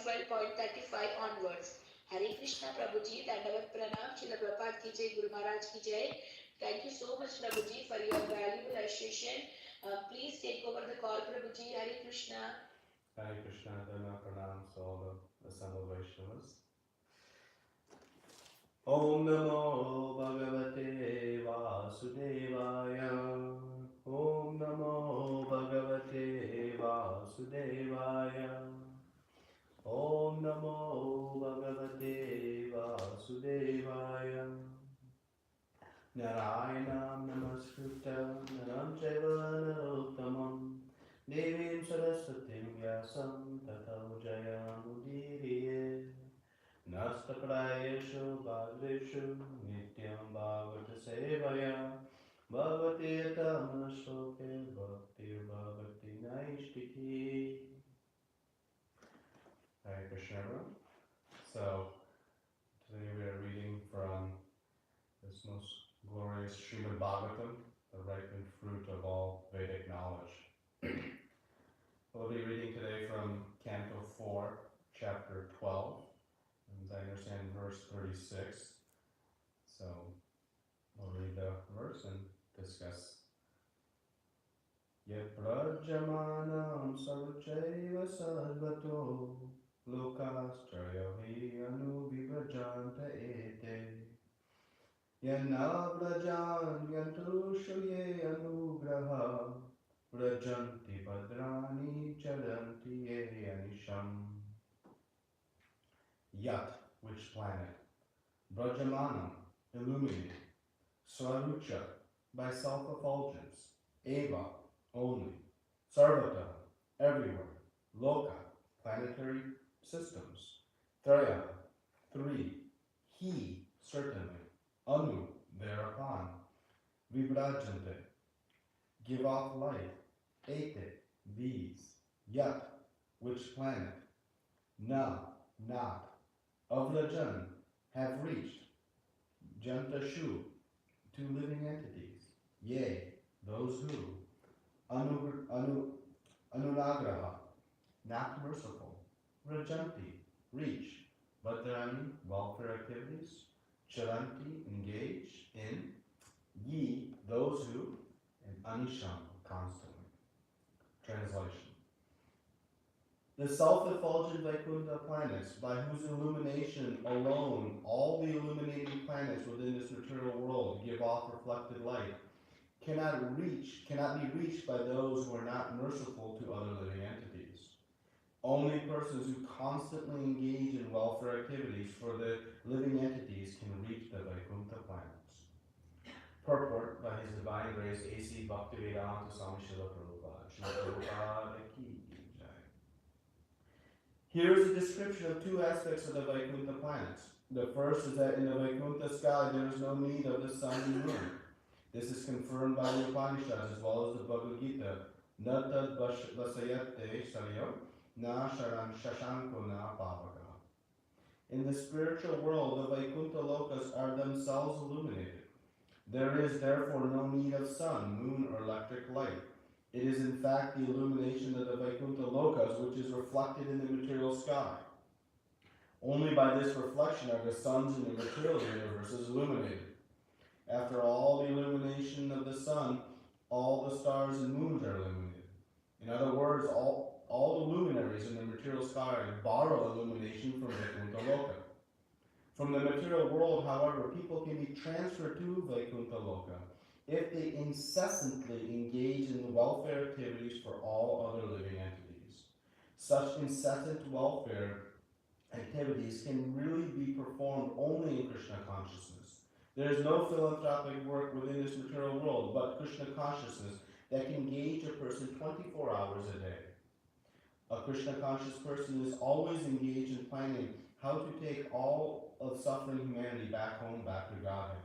12.35 onwards. Hare Krishna Prabhuji, Dandavat Pranam, Srila Prabhupada ki jai, Guru Maharaj ki jai. Thank you so much Prabhuji for your valuable association. Please take over the call Prabhuji. Hare Krishna. Hare Krishna, Dana Pranam to all the assembled Vaishnavas. Om Namo Bhagavate Vasudevaya. Om Namo Bhagavate Vasudevaya. Om Namo Bhagavate Vasudevaya. Narayanam Namaskritam Naram Chaiva Narottamam Devim Saraswatim Vyasam Tato Jayamudiriye Nastaprayeshu Bhadreshu Nityam Bhagavata Sevaya Bhagavate Tamashloke Bhakti Bhagavati Naishtiki. Hare Krishna. So, today we are reading from this most glorious Srimad Bhagavatam, the ripened fruit of all Vedic knowledge. We'll be reading today from Canto 4, Chapter 12, and as I understand, verse 36. So we'll read the verse and discuss. Yet prajamanam saruchaiva sarvato lokastraya anuvivrajanta ete Yanabrajan yantrushuye anugraha Vrajanti padrani charanti anisham. Yat, which planet? Brajamanam, illuminated. Swarucha, by self-effulgence. Eva, only. Sarvata, everywhere. Loka, planetary systems. Traya, three. He, certainly. Anu, thereupon. Vibrajante, give off light. Ete, these. Yat, which planet? Na, not. Avrajan, have reached. Jantashu, two living entities. Yea, those who. Anunagraha, not merciful. Rajanti, reach. Bhadrani, welfare activities. Charanti, engage in. Ye, those who. And Anisham, constantly. Translation. The self-effulgent Vaikuntha planets, by whose illumination alone all the illuminating planets within this material world give off reflected light, cannot be reached by those who are not merciful to other living entities. Only persons who constantly engage in welfare activities for the living entities can reach the Vaikuntha planets. Purport by His Divine Grace A.C. Bhaktivedanta Swami Srila Prabhupada. Srila Prabhupada ki jai. Here is a description of two aspects of the Vaikuntha planets. The first is that in the Vaikuntha sky there is no need of the sun and moon. This is confirmed by the Upanishads as well as the Bhagavad Gita. Na tad vasayate saryo na sharan shashanko na pavaka. In the spiritual world, the Vaikuntha lokas are themselves illuminated. There is therefore no need of sun, moon, or electric light. It is in fact the illumination of the Vaikuntha lokas which is reflected in the material sky. Only by this reflection are the suns in the material universes illuminated. After all the illumination of the sun, all the stars and moons are illuminated. In other words, all the luminaries in the material sky borrow illumination from Vaikuntha loka. From the material world, however, people can be transferred to Vaikuntha loka if they incessantly engage in the welfare activities for all other living entities. Such incessant welfare activities can really be performed only in Krishna consciousness. There is no philanthropic work within this material world but Krishna consciousness that can engage a person 24 hours a day. A Krishna conscious person is always engaged in planning how to take all of suffering humanity back home, back to Godhead.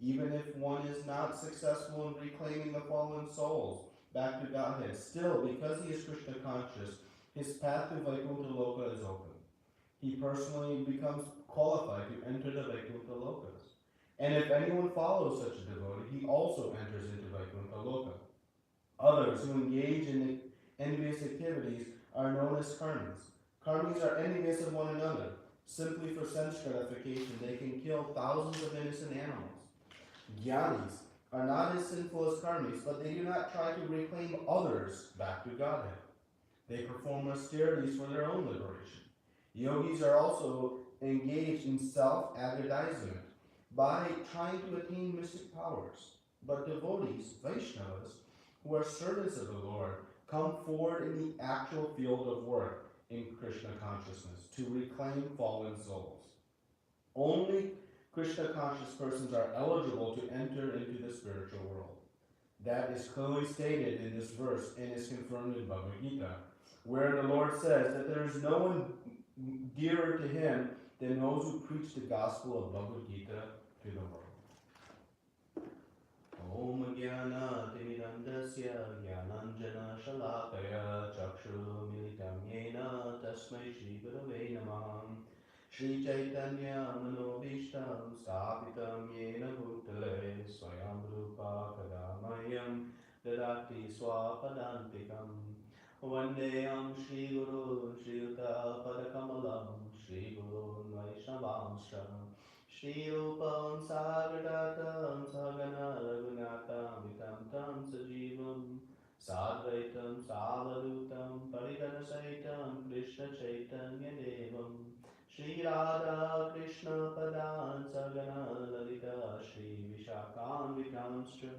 Even if one is not successful in reclaiming the fallen souls back to Godhead, still, because he is Krishna conscious, his path to Vaikuntha Loka is open. He personally becomes qualified to enter the Vaikuntha Lokas. And if anyone follows such a devotee, he also enters into Vaikuntha Loka. Others who engage in envious activities are known as karmis. Karmis are enemies of one another. Simply for sense gratification, they can kill thousands of innocent animals. Jnanis are not as sinful as karmis, but they do not try to reclaim others back to Godhead. They perform austerities for their own liberation. Yogis are also engaged in self-aggrandizement by trying to attain mystic powers. But devotees, Vaishnavas, who are servants of the Lord, come forward in the actual field of work in Krishna consciousness to reclaim fallen souls. Only Krishna conscious persons are eligible to enter into the spiritual world. That is clearly stated in this verse and is confirmed in Bhagavad Gita, where the Lord says that there is no one dearer to him than those who preach the gospel of Bhagavad Gita to the world. Om Jnana Timirandasya Jnananjana Shalakaya Chakshuru Militam Yena Tasmai Shri Gurave Namah Shri Chaitanya Manobishtam Sthapitam Yena Bhutale Swayam Rupa Kadamayam Dadati Swapadantikam Vandeyam Shri Guru Shri Yuta Padakamalam Shri Guru Vaishnavamsha Shri Rupam Sagadatam Sagana Raghunatam Vitam Tam Sajivam Sadvaitam Savadutam Parigana Saitam Krishna Chaitanya Devam Shri Radha Krishna Padan Sagana Lalita Shri Vishakam Vitamstra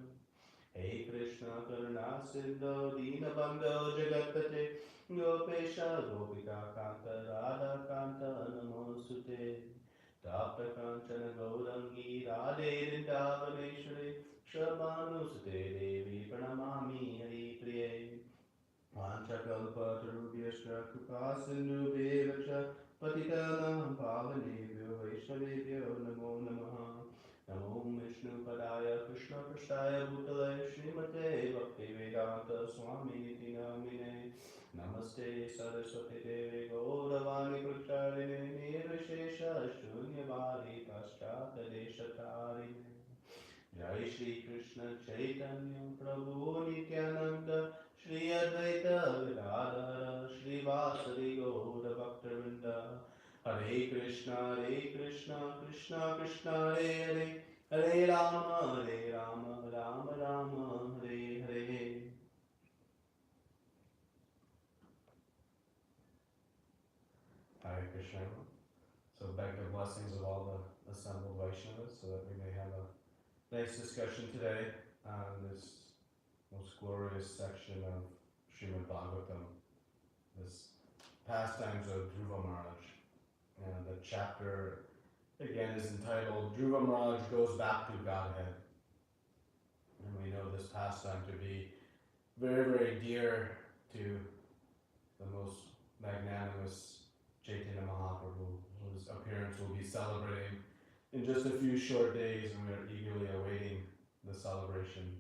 Hey Krishna Karuna Siddho Dinabandho Jagatpate Gopesha Gopika Kanta Radha Kanta Namosute Tapta Kanchana Gaurangi Radhe Vrindavaneshwari Shramanusate Devi Pranamami Hari Priye Panchakalpatarubhyascha Kripa Sindhubhyacha Patitanam Pavanebhyo Vaishnavebhyo Namo Namaha Namo Vishnu Padaya Krishna Prasthaya Bhutale Srimate Bhakti Vedanta Swami Niti Namine Namaste Saraswati Devi Gauravani Pracharine Nirvishesha Shunyavadi Paschata Deshatarine Jai Shri Krishna Chaitanya Prabhu Nityananda Shri Advaita Gadadhara Shri Vasari Gaura Bhaktavinda Hare Krishna Krishna Krishna Hare Hare Hare Rama Rama Rama Hare Hare. Hare Krishna. So beg the blessings of all the assembled Vaishnavas so that we may have a nice discussion today on this most glorious section of Srimad Bhagavatam, this pastimes of Dhruva Maharaj. And the chapter again is entitled Dhruva Maharaj Goes Back to Godhead. And we know this pastime to be very, very dear to the most magnanimous Chaitanya Mahaprabhu, whose appearance we'll be celebrating in just a few short days, and we are eagerly awaiting the celebration.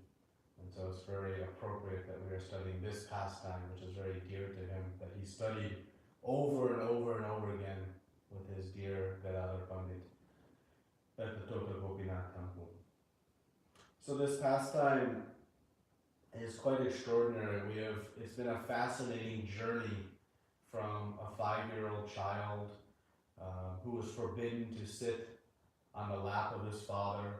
And so it's very appropriate that we are studying this pastime, which is very dear to him, that he studied over and over and over again with his dear Gadadhar Pandit at the Tota Gopinath temple. So this pastime is quite extraordinary. It's been a fascinating journey from a 5-year-old child who was forbidden to sit on the lap of his father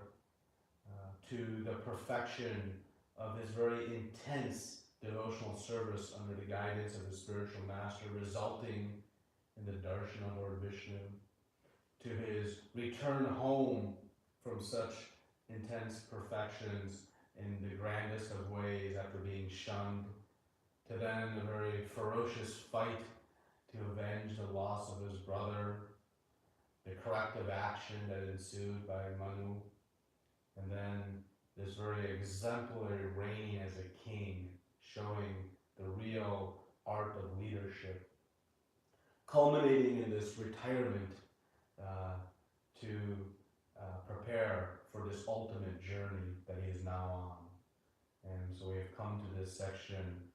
to the perfection of his very intense devotional service under the guidance of his spiritual master, resulting in the darshan of Lord Vishnu, to his return home from such intense perfections in the grandest of ways after being shunned, to then a very ferocious fight to avenge the loss of his brother, the corrective action that ensued by Manu, and then this very exemplary reign as a king, showing the real art of leadership, culminating in this retirement to prepare for this ultimate journey that he is now on. And so we have come to this section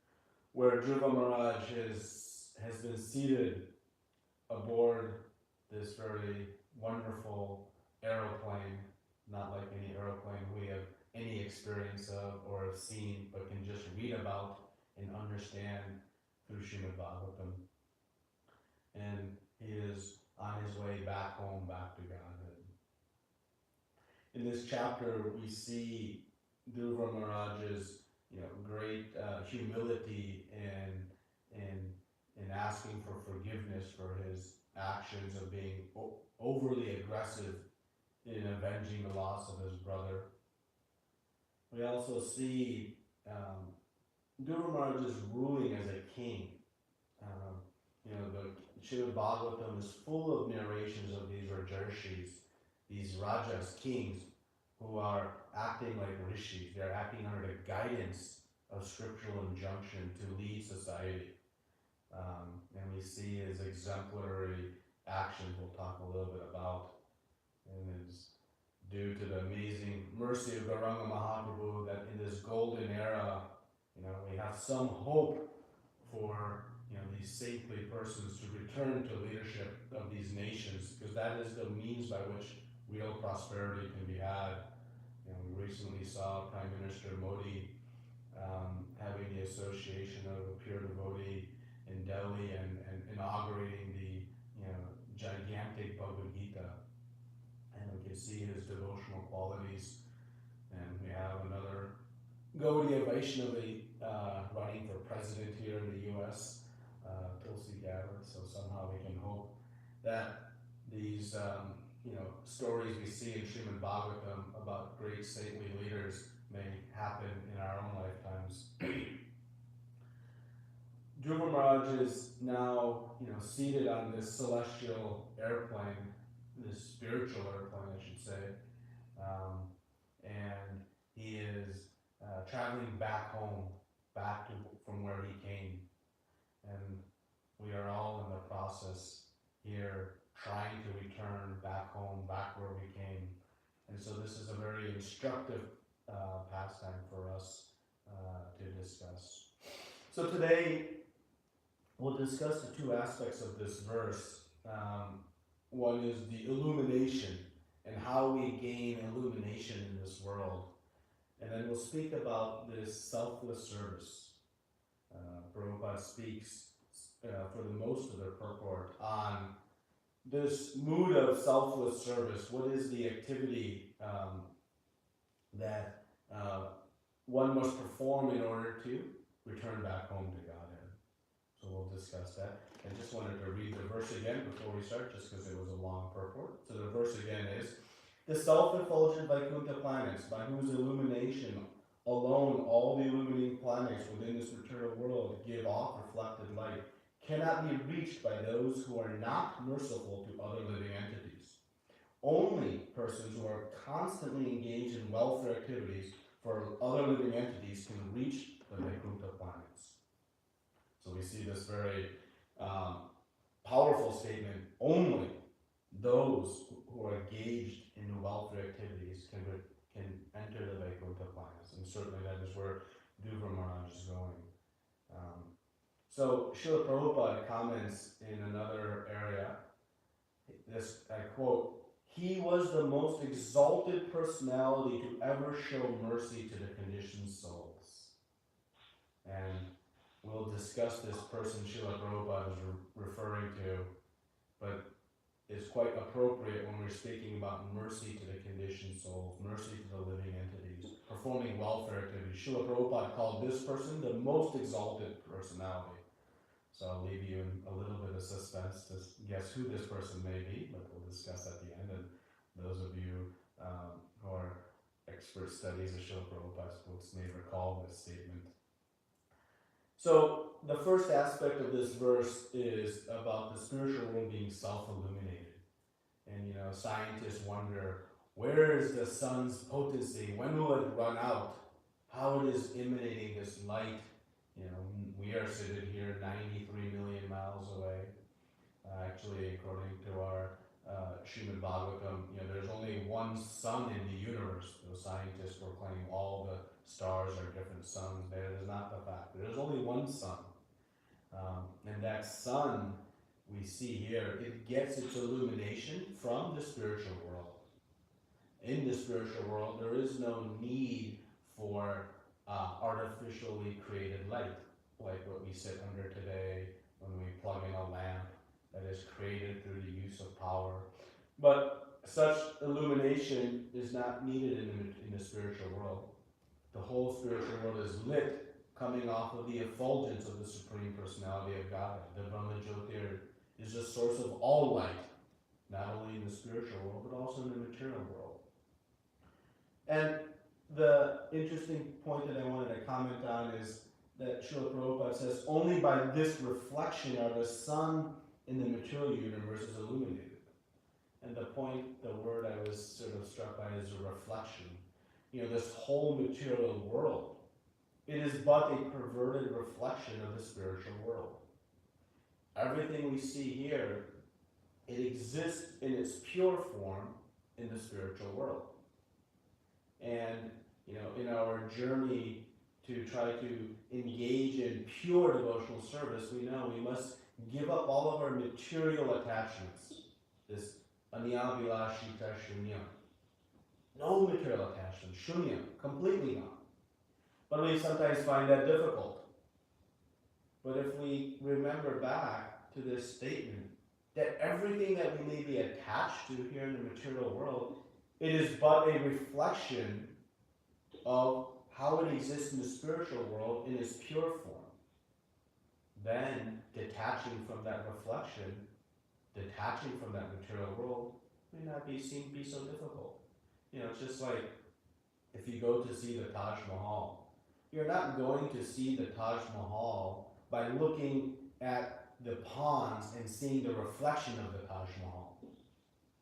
where Dhruva Maharaj has been seated aboard this very wonderful aeroplane, not like any aeroplane we have any experience of or have seen, but can just read about and understand through Srimad Bhagavatam. and he is on his way back home, back to Godhead. In this chapter, we see Dhruva Maharaj's great humility in asking for forgiveness for his actions of being overly aggressive in avenging the loss of his brother. We also see Dhruva Maharaj is ruling as a king. The Srimad Bhagavatam is full of narrations of these Rajarshis, these Rajas, kings, who are acting like rishis. They're acting under the guidance of scriptural injunction to lead society. And we see his exemplary actions we'll talk a little bit about. And it's due to the amazing mercy of Gauranga Mahaprabhu that in this golden era, we have some hope for these saintly persons to return to leadership of these nations, because that is the means by which real prosperity can be had. We recently saw Prime Minister Modi having the association of a pure devotee in Delhi and inaugurating the gigantic Bhagavad Gita, and we can see his devotional qualities. And we have another Gaudiya Vaishnavi running for president here in the U.S., Tulsi Gabbard. So somehow we can hope that these stories we see in Srimad Bhagavatam about great saintly leaders may happen in our own lifetimes. Dhruva Maharaj is now, seated on this celestial airplane, this spiritual airplane, I should say, and he is traveling back home, from where he came, and we are all in the process here trying to return back home, back where we came, and so this is a very instructive pastime for us to discuss. So today, we'll discuss the two aspects of this verse. One is the illumination and how we gain illumination in this world. And then we'll speak about this selfless service. Prabhupada speaks for the most of the purport on this mood of selfless service. What is the activity that one must perform in order to return back home to Godhead? So we'll discuss that. I just wanted to read the verse again before we start, just because it was a long purport. So the verse again is, the self-effulgent Vaikuntha planets, by whose illumination alone all the illuminating planets within this material world give off reflected light, cannot be reached by those who are not merciful to other living entities. Only persons who are constantly engaged in welfare activities for other living entities can reach the Vaikuntha planets. So we see this very powerful statement. Only those who are engaged in welfare activities can enter the Vaikuntha planets, and certainly that is where Dhruva Maharaj is going. So Srila Prabhupada comments in another area, this, I quote, he was the most exalted personality to ever show mercy to the conditioned souls. And we'll discuss this person Srila Prabhupada is referring to, but it's quite appropriate when we're speaking about mercy to the conditioned souls, mercy to the living entities, performing welfare activities. Srila Prabhupada called this person the most exalted personality. So I'll leave you in a little bit of suspense to guess who this person may be, but we'll discuss at the end. And those of you who are expert studies of Srila Prabhupada's books may recall this statement. So the first aspect of this verse is about the spiritual world being self-illuminated. And scientists wonder, where is the sun's potency? When will it run out? How it is emanating this light? We are seated here 93 million miles away. Actually, according to our Srimad Bhagavatam, there's only one sun in the universe. Those scientists proclaim all the stars are different suns. That is not the fact. There's only one sun. And that sun we see here, it gets its illumination from the spiritual world. In the spiritual world, there is no need for artificially created light, like what we sit under today when we plug in a lamp. that is created through the use of power. But such illumination is not needed in the spiritual world. The whole spiritual world is lit, coming off of the effulgence of the Supreme Personality of Godhead. The Brahma Jyotir is the source of all light, not only in the spiritual world, but also in the material world. And the interesting point that I wanted to comment on is that Srila Prabhupada says, only by this reflection are the sun in the material universe is illuminated. And the point, the word I was sort of struck by is a reflection. This whole material world, it is but a perverted reflection of the spiritual world. Everything we see here, it exists in its pure form in the spiritual world. And, in our journey to try to engage in pure devotional service, we know we must give up all of our material attachments. This anyabilashita shunya. No material attachment, shunya, completely gone. But we sometimes find that difficult. But if we remember back to this statement, that everything that we may be attached to here in the material world, it is but a reflection of how it exists in the spiritual world in its pure form. Then, detaching from that reflection, detaching from that material world, may not be so difficult. It's just like if you go to see the Taj Mahal. You're not going to see the Taj Mahal by looking at the ponds and seeing the reflection of the Taj Mahal.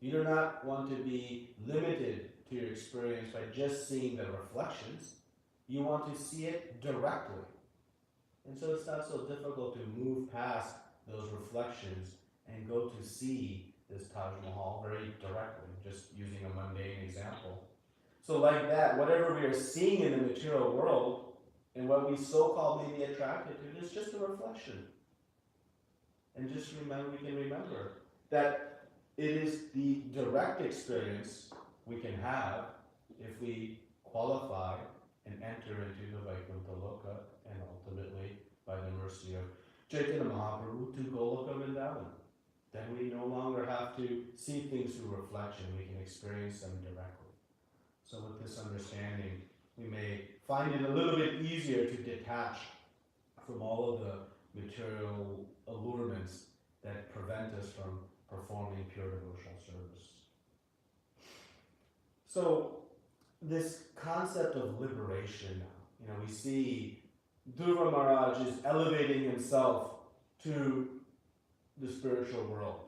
You do not want to be limited to your experience by just seeing the reflections. You want to see it directly. And so it's not so difficult to move past those reflections and go to see this Taj Mahal very directly, just using a mundane example. So like that, whatever we are seeing in the material world and what we so-called may be attracted to is just a reflection. And just remember, we can remember that it is the direct experience we can have if we qualify and enter into the Vaikuntha Loka, and ultimately, by the mercy of Chaitanya Mahaprabhu, to Goloka Vrindavan. Then we no longer have to see things through reflection, we can experience them directly. So with this understanding, we may find it a little bit easier to detach from all of the material allurements that prevent us from performing pure devotional service. So this concept of liberation, we see Dhruva Maharaj is elevating himself to the spiritual world.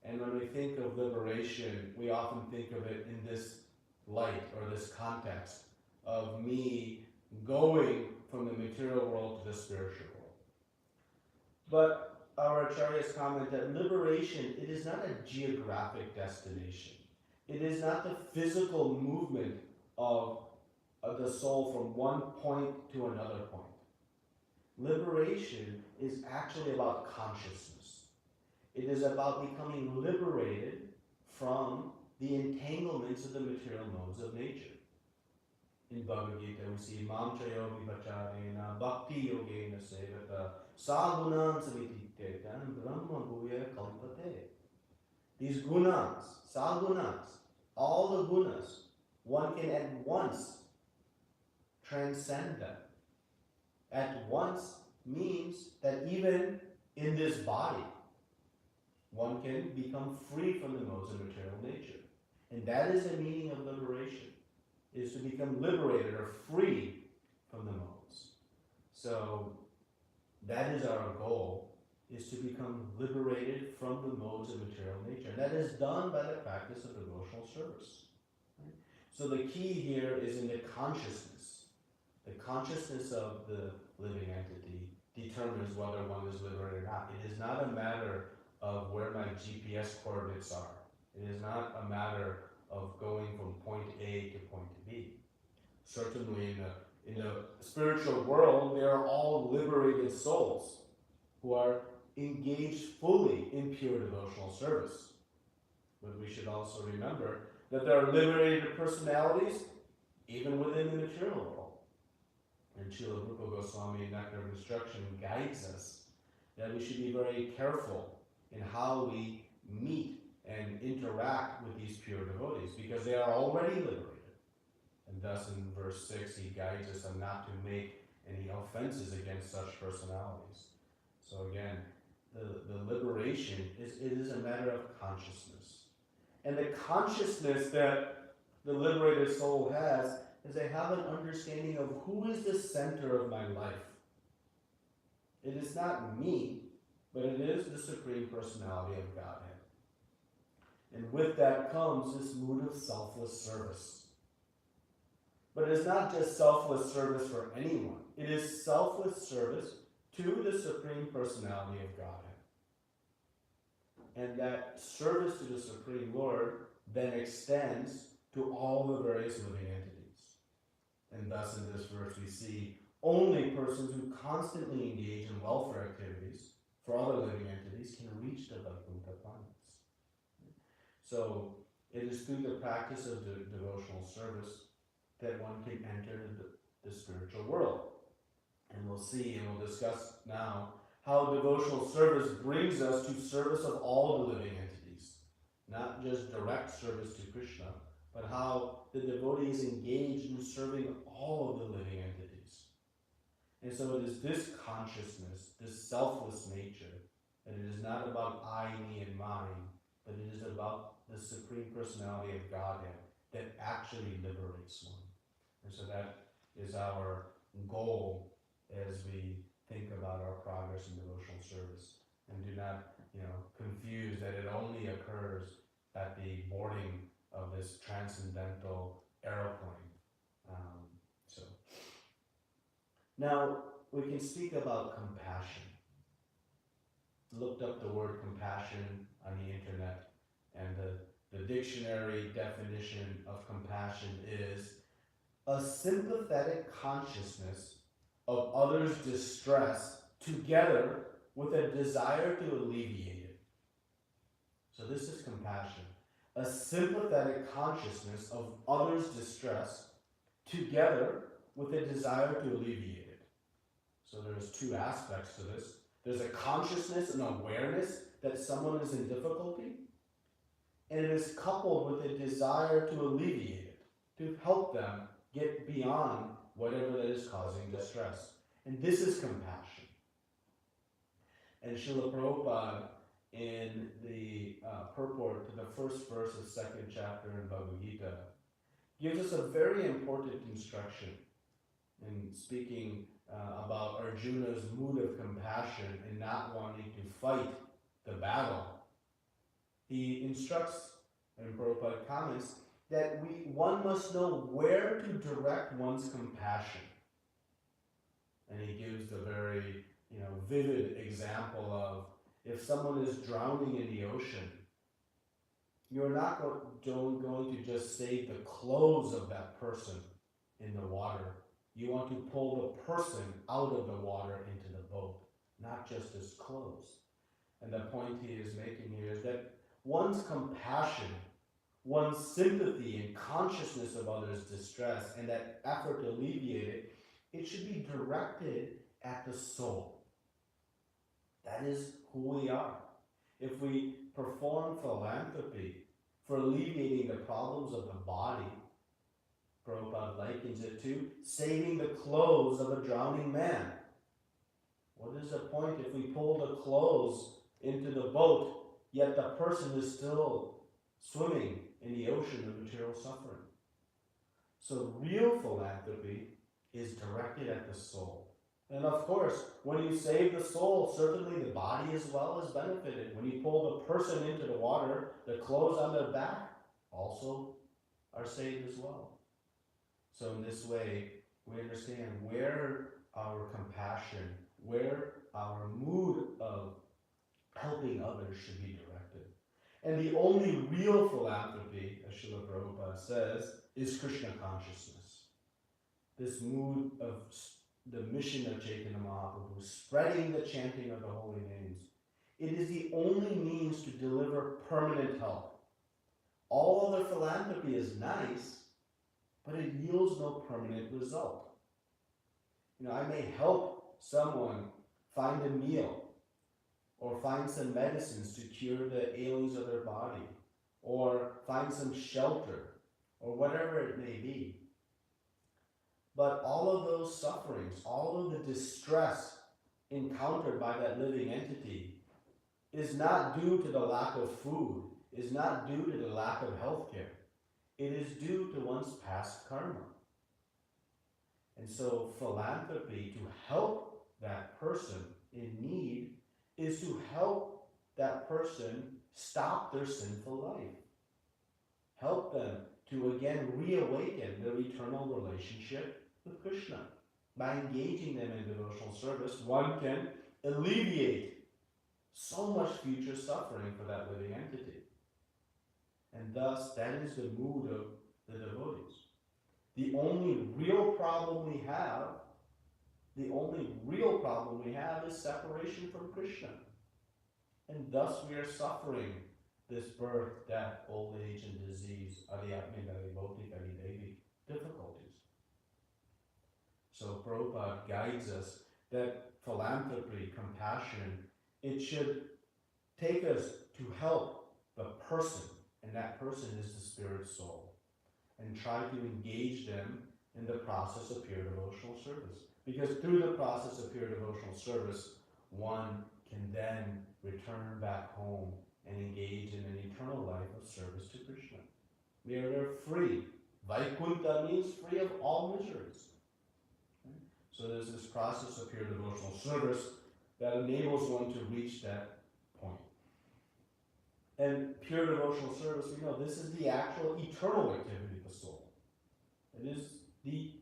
And when we think of liberation, we often think of it in this light or this context of me going from the material world to the spiritual world. But our acharyas comment that liberation, it is not a geographic destination. It is not the physical movement of the soul from one point to another point. Liberation is actually about consciousness. It is about becoming liberated from the entanglements of the material modes of nature. In Bhagavad Gita, we see Mam Chayo Vivacharena Bhakti Yogena Sevata Sagunan Savititetan Brahma Guya Kalpate. These gunas, sagunas, all the gunas, one can at once transcend them. At once means that even in this body, one can become free from the modes of material nature. And that is the meaning of liberation, is to become liberated or free from the modes. So that is our goal, is to become liberated from the modes of material nature. And that is done by the practice of devotional service. Right? So the key here is in the consciousness. The consciousness of the living entity determines whether one is liberated or not. It is not a matter of where my GPS coordinates are. It is not a matter of going from point A to point B. Certainly in the spiritual world, they are all liberated souls who are engaged fully in pure devotional service. But we should also remember that there are liberated personalities even within the material world. And Srila Rupa Goswami, in Nectar of Instruction, guides us that we should be very careful in how we meet and interact with these pure devotees, because they are already liberated. And thus in verse 6, he guides us on not to make any offenses against such personalities. So again, the liberation is a matter of consciousness. And the consciousness that the liberated soul has is they have an understanding of who is the center of my life. It is not me, but it is the Supreme Personality of Godhead. And with that comes this mood of selfless service. But it is not just selfless service for anyone. It is selfless service to the Supreme Personality of Godhead. And that service to the Supreme Lord then extends to all the various living entities. And thus in this verse we see only persons who constantly engage in welfare activities for other living entities can reach the Vaikuntha planets. So it is through the practice of the devotional service that one can enter the spiritual world. And we'll see and we'll discuss now how devotional service brings us to service of all the living entities. Not just direct service to Krishna, but how the devotee is engaged in serving all of the living entities. And so it is this consciousness, this selfless nature, that it is not about I, me, and mine, but it is about the Supreme Personality of Godhead that actually liberates one. And so that is our goal as we think about our progress in devotional service. And do not, confuse that it only occurs at the boarding of this transcendental aeroplane. Now, we can speak about compassion. Looked up the word compassion on the internet, and the dictionary definition of compassion is a sympathetic consciousness of others' distress together with a desire to alleviate it. So this is compassion. A sympathetic consciousness of others' distress together with a desire to alleviate it. So there's two aspects to this. There's a consciousness and awareness that someone is in difficulty, and it is coupled with a desire to alleviate it, to help them get beyond whatever that is causing distress. And this is compassion. And Srila Prabhupada, in the purport to the first verse of second chapter in Bhagavad Gita, gives us a very important instruction in speaking about Arjuna's mood of compassion and not wanting to fight the battle. He instructs, and Prabhupada comments, that one must know where to direct one's compassion. And he gives the very vivid example of if someone is drowning in the ocean, you're not going to just save the clothes of that person in the water. You want to pull the person out of the water into the boat, not just his clothes. And the point he is making here is that one's compassion, one's sympathy and consciousness of others' distress, and that effort to alleviate it, it should be directed at the soul. That is who we are. If we perform philanthropy for alleviating the problems of the body, Prabhupada likens it to saving the clothes of a drowning man. What is the point if we pull the clothes into the boat, yet the person is still swimming in the ocean of material suffering? So real philanthropy is directed at the soul. And of course, when you save the soul, certainly the body as well is benefited. When you pull the person into the water, the clothes on their back also are saved as well. So in this way, we understand where our compassion, where our mood of helping others should be directed. And the only real philanthropy, as Srila Prabhupada says, is Krishna consciousness. This mood of the mission of Chaitanya Mahaprabhu, spreading the chanting of the holy names. It is the only means to deliver permanent help. All other philanthropy is nice, but it yields no permanent result. I may help someone find a meal, or find some medicines to cure the ailings of their body, or find some shelter, or whatever it may be. But all of those sufferings, all of the distress encountered by that living entity is not due to the lack of food, is not due to the lack of health care. It is due to one's past karma. And so philanthropy, to help that person in need, is to help that person stop their sinful life. Help them to again reawaken their eternal relationship with Krishna. By engaging them in devotional service, one can alleviate so much future suffering for that living entity. And thus, that is the mood of the devotees. The only real problem we have is separation from Krishna. And thus we are suffering this birth, death, old age, and disease, difficulties. So Prabhupada guides us that philanthropy, compassion, it should take us to help the person, and that person is the spirit soul, and try to engage them in the process of pure devotional service. Because through the process of pure devotional service, one can then return back home and engage in an eternal life of service to Krishna. We are free. Vaikuntha means free of all miseries. So there's this process of pure devotional service that enables one to reach that point. And pure devotional service, we know this is the actual eternal activity of the soul. It is the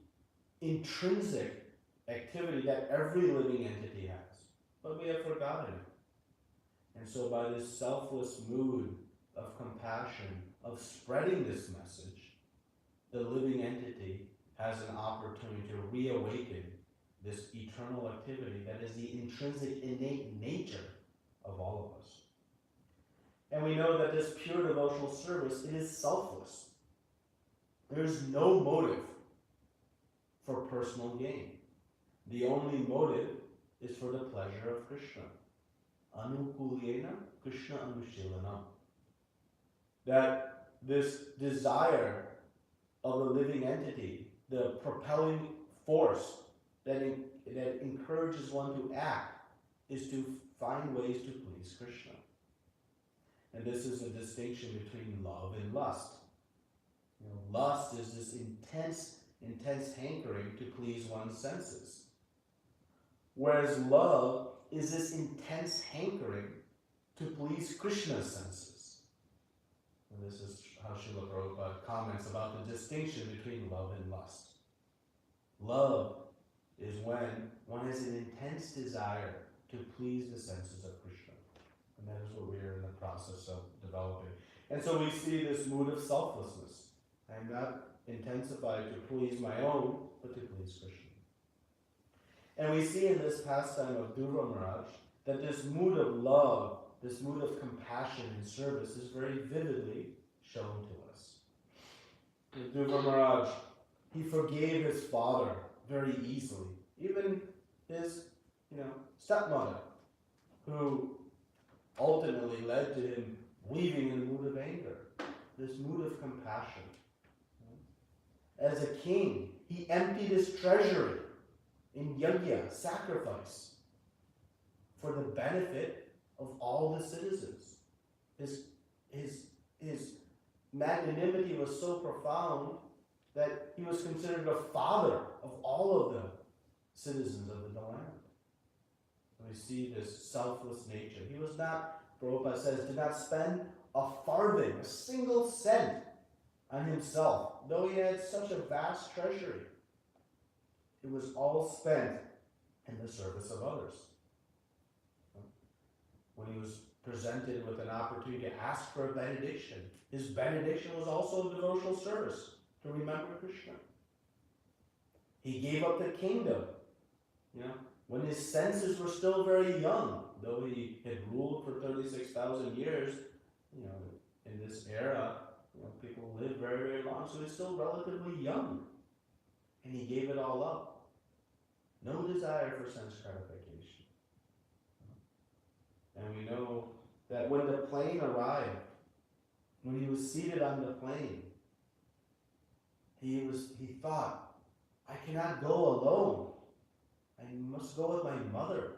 intrinsic activity that every living entity has. But we have forgotten it. And so by this selfless mood of compassion, of spreading this message, the living entity has an opportunity to reawaken this eternal activity that is the intrinsic, innate nature of all of us. And we know that this pure devotional service, it is selfless. There is no motive for personal gain. The only motive is for the pleasure of Krishna. Anukulyena Krishna Anushilanam. That this desire of the living entity, the propelling force that encourages one to act, is to find ways to please Krishna. And this is a distinction between love and lust. Lust is this intense hankering to please one's senses. Whereas love is this intense hankering to please Krishna's senses. And this is how Srila Prabhupada comments about the distinction between love and lust. Love is when one has an intense desire to please the senses of Krishna. And that is what we are in the process of developing. And so we see this mood of selflessness. I am not intensified to please my own, but to please Krishna. And we see in this pastime of Dhruva Maharaj that this mood of love, this mood of compassion and service is very vividly shown to us. Dhruva Maharaj, he forgave his father very easily. Even his, stepmother, who ultimately led to him leaving in a mood of anger. This mood of compassion. As a king, he emptied his treasury in yajna, sacrifice, for the benefit of all the citizens. His magnanimity was so profound that he was considered a father of all of the citizens of the land. We see this selfless nature. He was not, Prabhupada says, did not spend a farthing, a single cent on himself, though he had such a vast treasury. It was all spent in the service of others. When he was presented with an opportunity to ask for a benediction, his benediction was also a devotional service to remember Krishna. He gave up the kingdom, when his senses were still very young, though he had ruled for 36,000 years, in this era, people live very, very long, so he's still relatively young. And he gave it all up. No desire for sense gratification. And we know that when the plane arrived, when he was seated on the plane, he thought, I cannot go alone. I must go with my mother.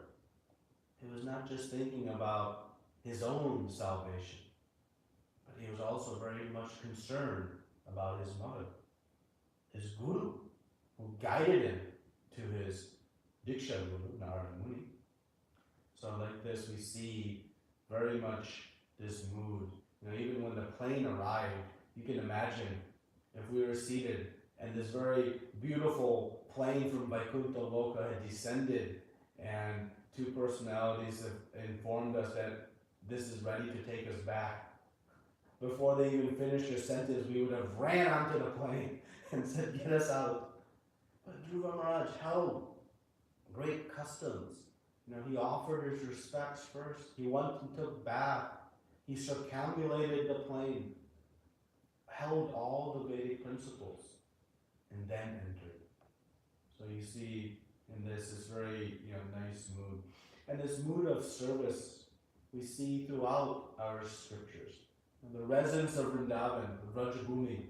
He was not just thinking about his own salvation, but he was also very much concerned about his mother, his guru, who guided him to his Diksha Guru, Narada Muni. So like this, we see very much this mood. Even when the plane arrived, you can imagine if we were seated and this very beautiful plane from Vaikuntha Loka had descended and two personalities have informed us that this is ready to take us back. Before they even finished their sentence, we would have ran onto the plane and said, get us out. But Dhruva Maharaj held great customs. He offered his respects first. He went and took bath. He circumambulated the plane, held all the Vedic principles, and then entered. So you see in this very nice mood. And this mood of service we see throughout our scriptures. And the residents of Vrindavan, the Vrajabhumi,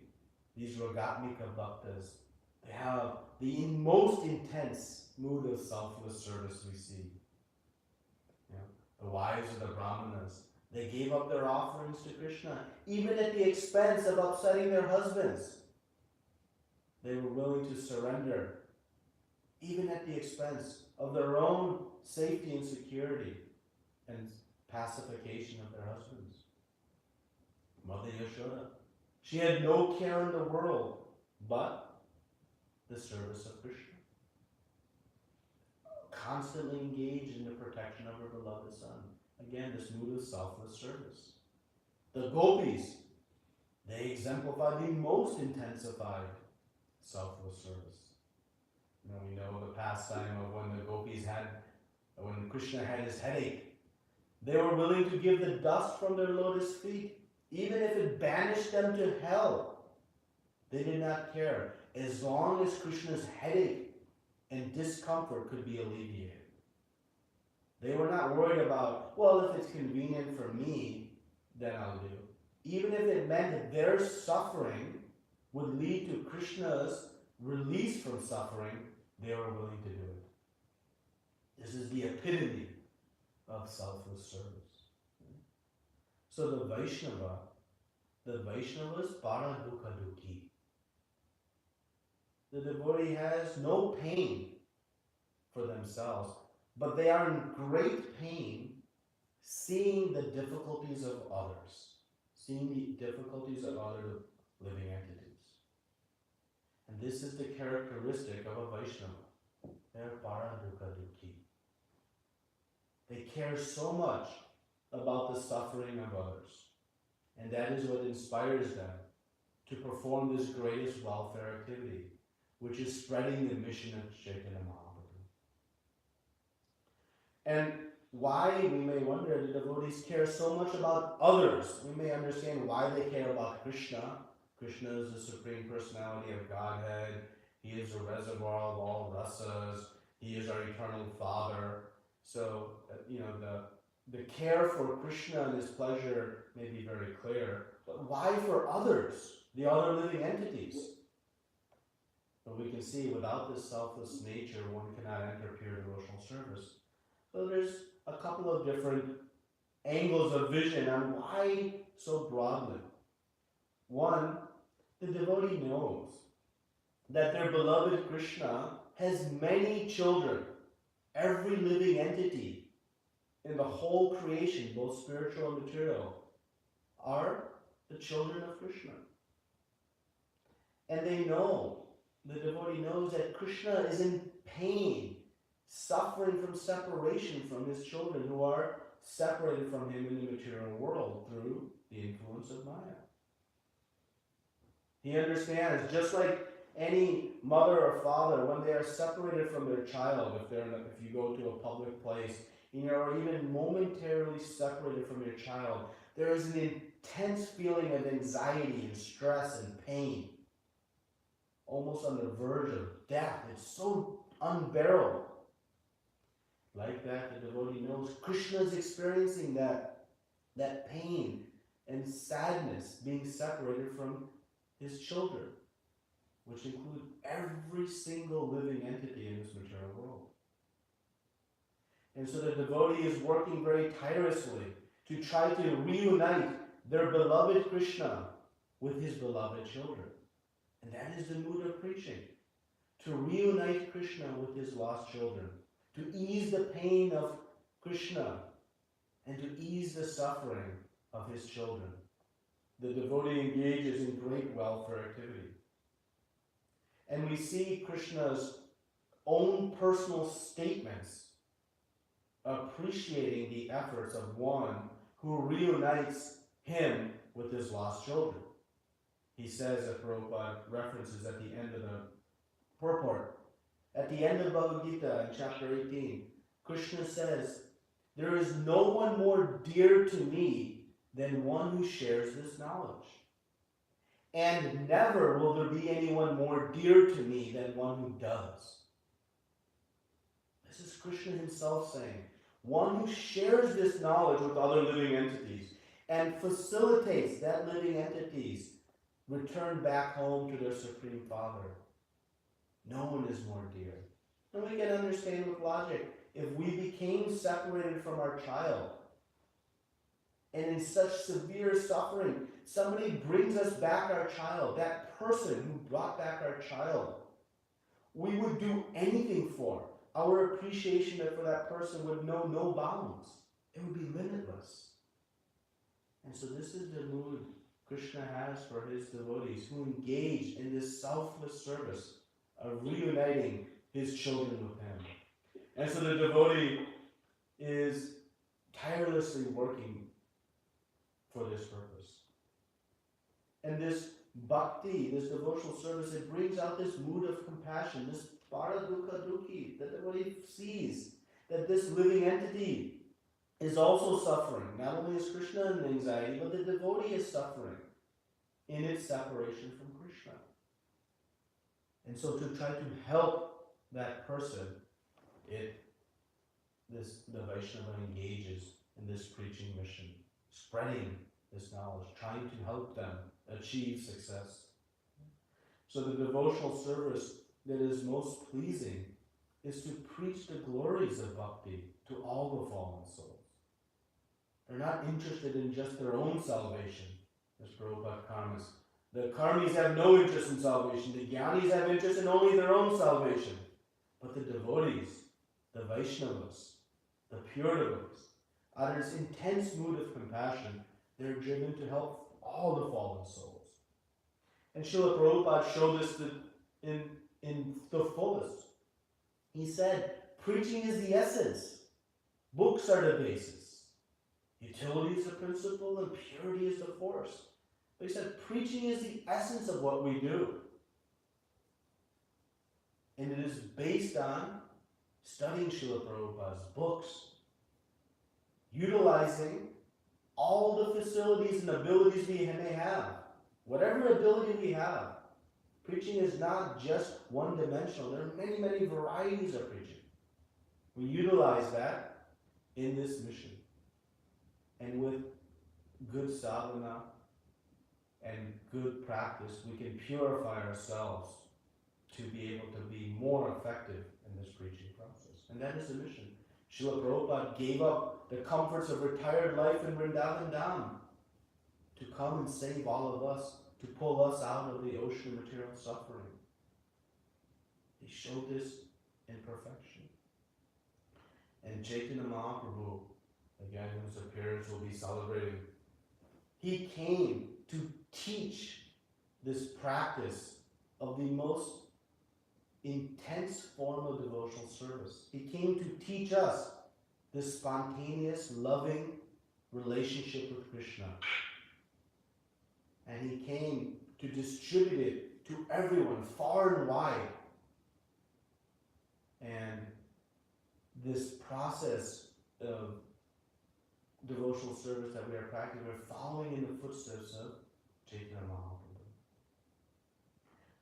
these Ragatmika Bhaktas, they have the most intense mood of selfless service we see. The wives of the Brahmanas, they gave up their offerings to Krishna, even at the expense of upsetting their husbands. They were willing to surrender, even at the expense of their own safety and security and pacification of their husbands. Mother Yashoda, she had no care in the world but the service of Krishna. Constantly engaged in the protection of her beloved son. Again, this mood of selfless service. The gopis, they exemplify the most intensified selfless service. We know the pastime of when Krishna had his headache. They were willing to give the dust from their lotus feet, even if it banished them to hell. They did not care, as long as Krishna's headache and discomfort could be alleviated. They were not worried about, well, if it's convenient for me, then I'll do. Even if it meant that their suffering would lead to Krishna's release from suffering, they were willing to do it. This is the epitome of selfless service. So the Vaishnavas para dukha dukhi. The devotee has no pain for themselves, but they are in great pain seeing the difficulties of others, seeing the difficulties of other living entities. And this is the characteristic of a Vaishnava. They are para dukha dukhi. They care so much about the suffering of others, and that is what inspires them to perform this greatest welfare activity, which is spreading the mission of Chaitanya Mahaprabhu. And why, we may wonder, the devotees care so much about others. We may understand why they care about Krishna. Krishna is the Supreme Personality of Godhead. He is the reservoir of all rasas. He is our eternal Father. So, the care for Krishna and his pleasure may be very clear. But why for others, the other living entities? But we can see without this selfless nature, one cannot enter pure devotional service. So there's a couple of different angles of vision on why so broadly. One, the devotee knows that their beloved Krishna has many children. Every living entity in the whole creation, both spiritual and material, are the children of Krishna. And they know, the devotee knows that Krishna is in pain, suffering from separation from his children who are separated from him in the material world through the influence of Maya. He understands, just like any mother or father, when they are separated from their child, if you go to a public place, or even momentarily separated from your child, there is an intense feeling of anxiety and stress and pain, almost on the verge of death. It's so unbearable. Like that, the devotee knows Krishna is experiencing that pain and sadness being separated from his children, which include every single living entity in this material world. And so the devotee is working very tirelessly to try to reunite their beloved Krishna with his beloved children. And that is the mood of preaching. To reunite Krishna with his lost children. To ease the pain of Krishna and to ease the suffering of his children. The devotee engages in great welfare activity. And we see Krishna's own personal statements appreciating the efforts of one who reunites him with his lost children. He says, as Prabhupada references at the end of the purport, at the end of Bhagavad Gita in chapter 18, Krishna says, "There is no one more dear to me than one who shares this knowledge. And never will there be anyone more dear to me than one who does." This is Krishna himself saying, one who shares this knowledge with other living entities and facilitates that living entities return back home to their Supreme Father. No one is more dear. And we can understand with logic, if we became separated from our child, and in such severe suffering, somebody brings us back our child, that person who brought back our child, we would do anything for. Our appreciation for that person would know no bounds. It would be limitless. And so this is the mood Krishna has for his devotees who engage in this selfless service of reuniting his children with him. And so the devotee is tirelessly working for this purpose. And this bhakti, this devotional service, it brings out this mood of compassion, this para dukkha dukhi, that the devotee sees that this living entity is also suffering. Not only is Krishna in anxiety, but the devotee is suffering in its separation from Krishna. And so to try to help that person, the Vaishnava engages in this preaching mission, spreading this knowledge, trying to help them achieve success. So the devotional service that is most pleasing is to preach the glories of bhakti to all the fallen souls. They're not interested in just their own salvation, as Prabhupada comments. The karmis have no interest in salvation. The jnanis have interest in only their own salvation. But the devotees, the Vaishnavas, the pure devotees, out of this intense mood of compassion, they're driven to help all the fallen souls. And Srila Prabhupada showed this in the fullest. He said, preaching is the essence. Books are the basis. Utility is the principle and purity is the force. But he said, preaching is the essence of what we do. And it is based on studying Srila Prabhupada's books, utilizing all the facilities and abilities we may have. Whatever ability we have, preaching is not just one-dimensional. There are many, many varieties of preaching. We utilize that in this mission. And with good sadhana and good practice, we can purify ourselves to be able to be more effective in this preaching process. And that is the mission. Srila Prabhupada gave up the comforts of retired life in Vrindavan Dham to come and save all of us, to pull us out of the ocean of material suffering. He showed this in perfection. And Chaitanya Mahaprabhu, again, whose appearance we'll be celebrating, he came to teach this practice of the most intense form of devotional service. He came to teach us this spontaneous, loving relationship with Krishna. And he came to distribute it to everyone, far and wide. And this process of devotional service that we are practicing, we're following in the footsteps of Chaitanya Mahaprabhu.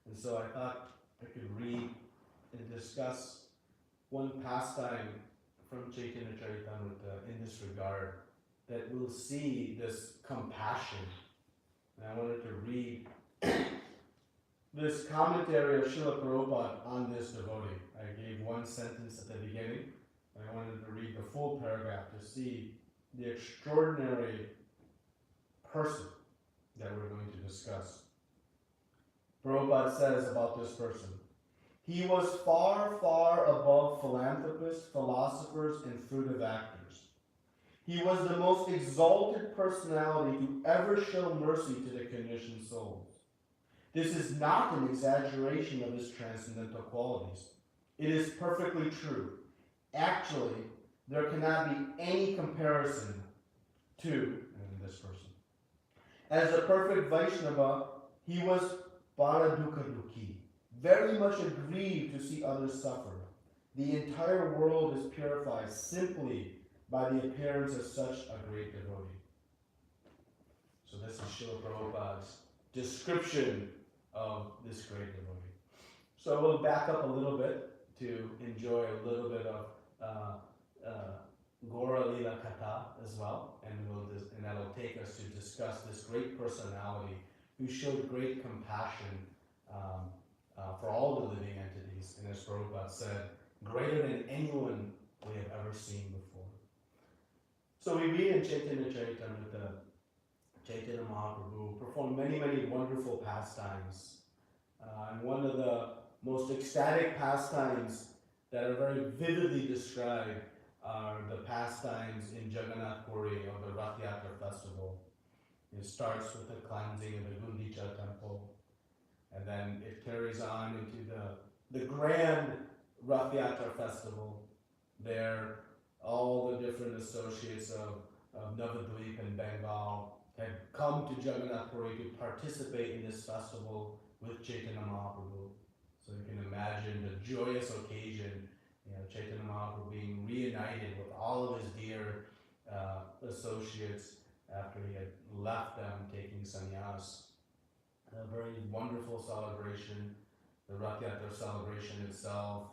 And so I thought I could read and discuss one pastime from Chaitanya Charitamrita in this regard that we'll see this compassion. And I wanted to read this commentary of Srila Prabhupada on this devotee. I gave one sentence at the beginning, and I wanted to read the full paragraph to see the extraordinary person that we're going to discuss. Prabhupada says about this person, he was far, far above philanthropists, philosophers, and fruitive actors. He was the most exalted personality to ever show mercy to the conditioned souls. This is not an exaggeration of his transcendental qualities. It is perfectly true. Actually, there cannot be any comparison to this person. As a perfect Vaishnava, he was Paradukadukhi, very much aggrieved to see others suffer. The entire world is purified simply by the appearance of such a great devotee. So this is Srila Prabhupada's description of this great devotee. So we'll back up a little bit to enjoy a little bit of Gora Lila Katha as well, and that'll take us to discuss this great personality who showed great compassion for all the living entities, and as Prabhupada said, greater than anyone we have ever seen before. So we read in Chaitanya Charitamrita, Chaitanya Mahaprabhu performed many, many wonderful pastimes. And one of the most ecstatic pastimes that are very vividly described are the pastimes in Jagannath Puri of the Rath Yatra festival. It starts with the cleansing of the Gundicha temple, and then it carries on into the grand Rath Yatra festival. There, all the different associates of Navadvip and Bengal had come to Jagannath Puri to participate in this festival with Chaitanya Mahaprabhu. So you can imagine the joyous occasion, Chaitanya Mahaprabhu being reunited with all of his dear associates after he had left them taking sannyas. A very wonderful celebration, the Rath Yatra celebration itself,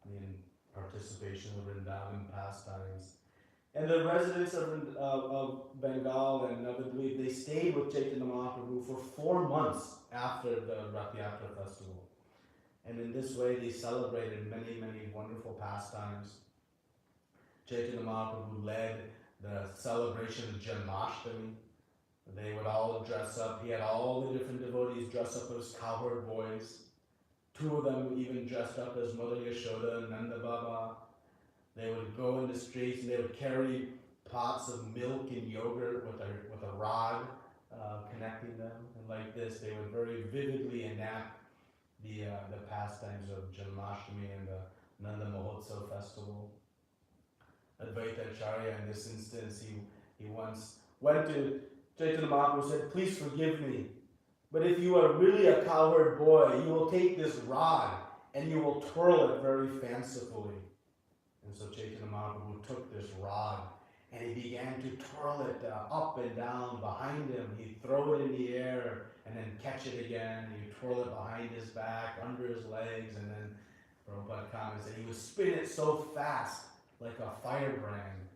in participation of Vrindavan pastimes. And the residents of Bengal and Navadvip, they stayed with Chaitanya Mahaprabhu for 4 months after the Rath Yatra festival. And in this way, they celebrated many, many wonderful pastimes. Chaitanya Mahaprabhu led the celebration of Janmashtami. They would all dress up. He had all the different devotees dress up as cowherd boys. 2 of them even dressed up as Mother Yashoda and Nanda Baba. They would go in the streets and they would carry pots of milk and yogurt with a rod connecting them. And like this, they would very vividly enact the pastimes of Janmashtami and the Nanda Mahotsav festival. Advaita Acharya, in this instance, he once went to Chaitanya Mahaprabhu and said, "Please forgive me, but if you are really a cowherd boy, you will take this rod and you will twirl it very fancifully." And so Chaitanya Mahaprabhu took this rod and he began to twirl it up and down behind him. He'd throw it in the air and then catch it again. He'd twirl it behind his back, under his legs, and then Prabhupada comments that he would spin it so fast like a firebrand,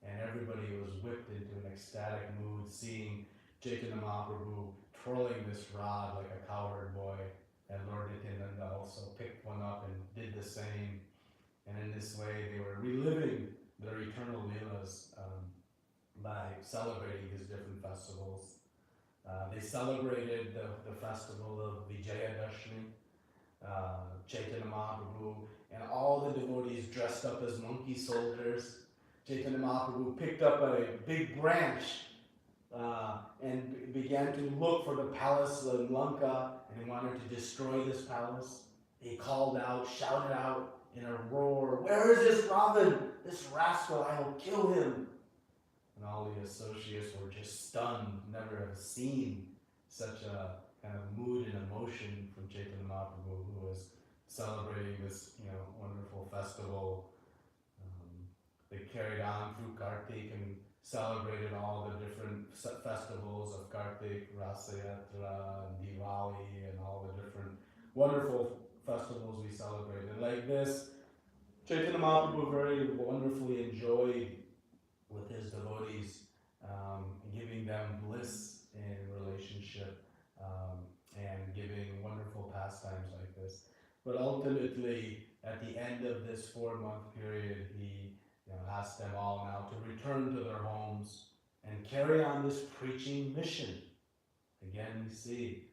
and everybody was whipped into an ecstatic mood seeing Chaitanya Mahaprabhu twirling this rod like a cowherd boy. And Lord Nityananda also picked one up and did the same. And in this way, they were reliving their eternal leelas by celebrating these different festivals. They celebrated the festival of Vijayadashmi. Chaitanya Mahaprabhu and all the devotees dressed up as monkey soldiers. Chaitanya Mahaprabhu picked up a big branch and began to look for the palace of Lanka, and he wanted to destroy this palace. He called out, shouted out in a roar, "Where is this Ravan? This rascal, I will kill him." And all the associates were just stunned, never have seen such a kind of mood and emotion from Chaitanya Mahaprabhu, who was celebrating this, wonderful festival. They carried on through Kartik and celebrated all the different festivals of Kartik, Rasa Yatra, and Diwali, and all the different wonderful festivals we celebrated. Like this, Chaitanya Mahaprabhu very wonderfully enjoyed with his devotees, giving them bliss in relationship, and giving wonderful pastimes like this. But ultimately, at the end of this 4-month period, he asked them all now to return to their homes and carry on this preaching mission. Again, we see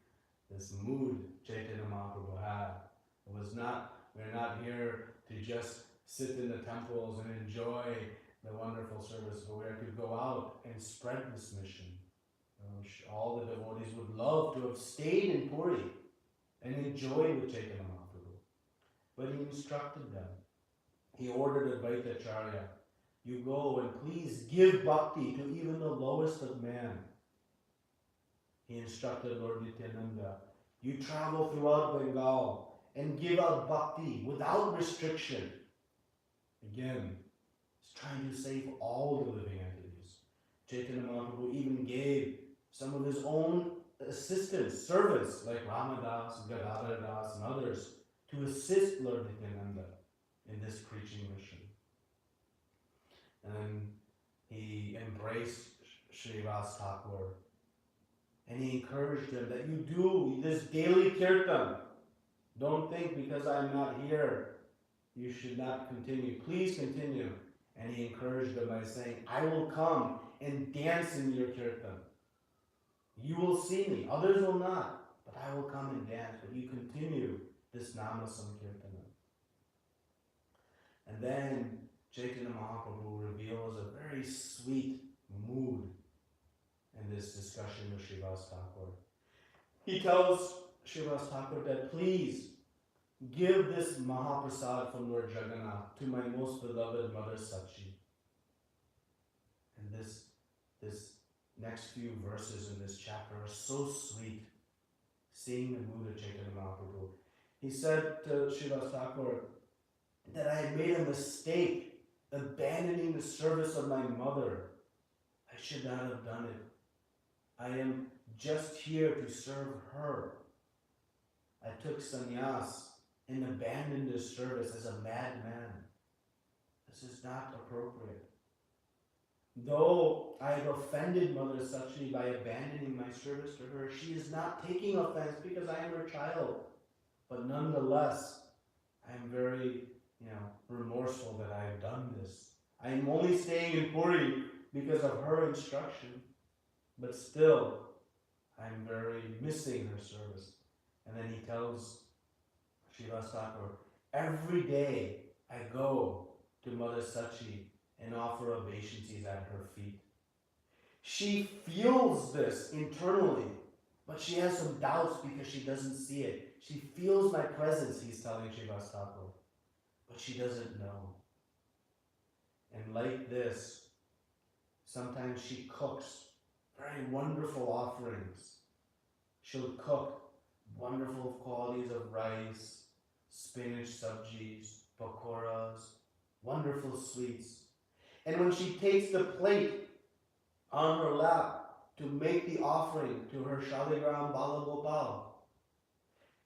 this mood Chaitanya Mahaprabhu had. We're not here to just sit in the temples and enjoy the wonderful service, but we are to go out and spread this mission. All the devotees would love to have stayed in Puri and enjoyed with Chaitanya Mahaprabhu. But he instructed them. He ordered Advaita Acharya, you go and please give bhakti to even the lowest of man. He instructed Lord Nityananda, you travel throughout Bengal and give out bhakti without restriction. Again, he's trying to save all the living entities. Chaitanya Mahaprabhu even gave some of his own assistants, servants like Ramadas, Gadadhar Das, and others to assist Lord Nityananda in this preaching mission. And he embraced Srivas Thakur, and he encouraged him that you do this daily kirtan. Don't think because I'm not here, you should not continue. Please continue. And he encouraged them by saying, I will come and dance in your kirtan. You will see me. Others will not. But I will come and dance. But you continue this Nama Sankirtana. And then Chaitanya Mahaprabhu reveals a very sweet mood in this discussion with Srivas Thakur. He tells Srivas Thakur that please give this Mahaprasad from Lord Jagannath to my most beloved mother Sachi. And this next few verses in this chapter are so sweet, seeing the mood of Chaitanya Mahaprabhu. He said to Srivas Thakur that I had made a mistake abandoning the service of my mother. I should not have done it. I am just here to serve her. I took sannyas and abandoned this service as a madman. This is not appropriate. Though I have offended Mother Sachi by abandoning my service to her, she is not taking offense because I am her child. But nonetheless, I am very, remorseful that I have done this. I am only staying in Puri because of her instruction. But still, I am very missing her service. And then he tells Srivas Thakur, every day I go to Mother Sachi and offer obeisances at her feet. She feels this internally, but she has some doubts because she doesn't see it. She feels my presence, he's telling Srivas Thakur, but she doesn't know. And like this, sometimes she cooks very wonderful offerings. She'll cook wonderful qualities of rice, spinach sabjis, pakoras, wonderful sweets. And when she takes the plate on her lap to make the offering to her Shaligram Bala Gopal,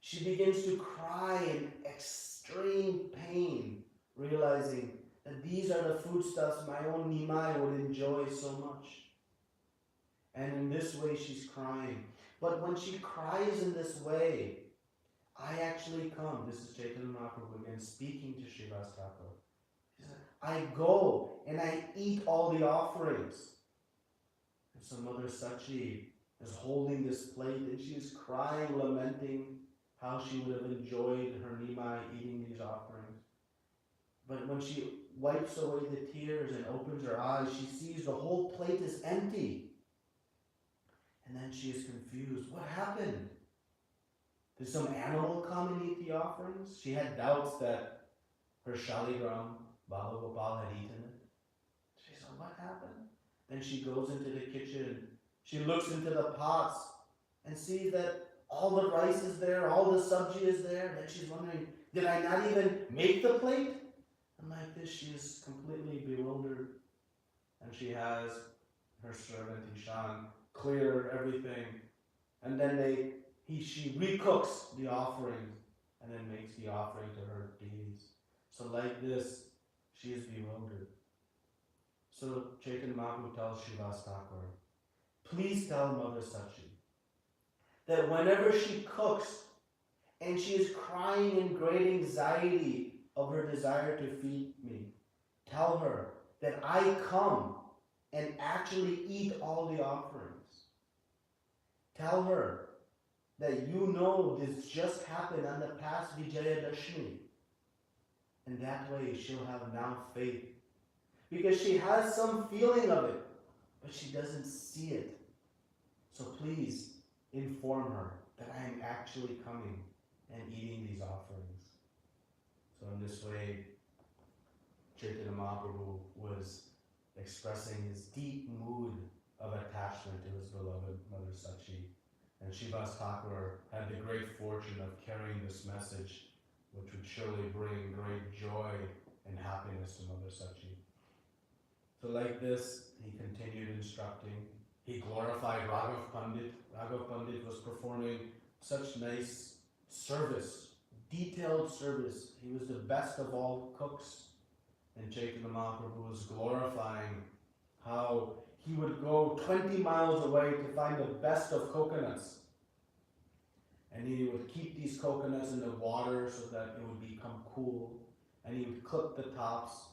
she begins to cry in extreme pain, realizing that these are the foodstuffs my own Nimai would enjoy so much. And in this way she's crying. But when she cries in this way, I actually come. This is Chaitanya Mahaprabhu again speaking to Srivas Thakur. He said, I go and I eat all the offerings. And so Mother Sachi is holding this plate and she is crying, lamenting how she would have enjoyed her Nimai eating these offerings. But when she wipes away the tears and opens her eyes, she sees the whole plate is empty. And then she is confused. What happened? Did some animal come and eat the offerings? She had doubts that her Shaligram Bala Gopal had eaten it. She said, what happened? Then she goes into the kitchen. She looks into the pots and sees that all the rice is there, all the sabji is there. Then she's wondering, did I not even make the plate? And like this, she is completely bewildered. And she has her servant Ishan clear everything. And then she recooks the offering and then makes the offering to her deities. So like this, she is bewildered. So Chaitanya Mahaprabhu tells Srivas Thakur, please tell Mother Sachi that whenever she cooks and she is crying in great anxiety of her desire to feed me, tell her that I come and actually eat all the offerings. Tell her that you know this just happened on the past Vijayadashmi. And that way she'll have now faith. Because she has some feeling of it, but she doesn't see it. So please inform her that I am actually coming and eating these offerings. So in this way, Chaitanya Mahaprabhu was expressing his deep mood of attachment to his beloved Mother Sachi. And Srivas Thakur had the great fortune of carrying this message, which would surely bring great joy and happiness to Mother Sachi. So like this, he continued instructing. He glorified Raghav Pandit. Raghav Pandit was performing such nice service, detailed service. He was the best of all cooks. And Chaitanya Mahaprabhu was glorifying how he would go 20 miles away to find the best of coconuts. And he would keep these coconuts in the water so that it would become cool. And he would clip the tops.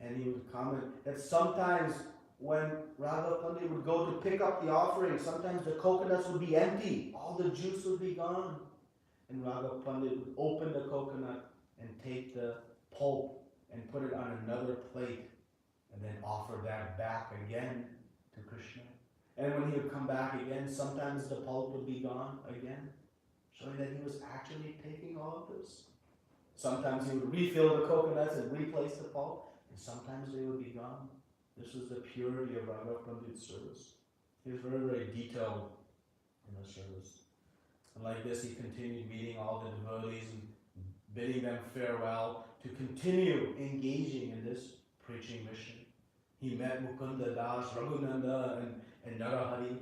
And he would comment that sometimes when Raghav Pandit would go to pick up the offering, sometimes the coconuts would be empty. All the juice would be gone. And Raghav Pandit would open the coconut and take the pulp and put it on another plate and then offer that back again to Krishna. And when he would come back again, sometimes the pulp would be gone again, showing that he was actually taking all of this. Sometimes he would refill the coconuts and replace the pulp, and sometimes they would be gone. This was the purity of Raghav Pandit's service. He was very, very detailed in his service. And like this, he continued meeting all the devotees and bidding them farewell to continue engaging in this preaching mission. He met Mukunda Das, Raghunanda, and Narahari,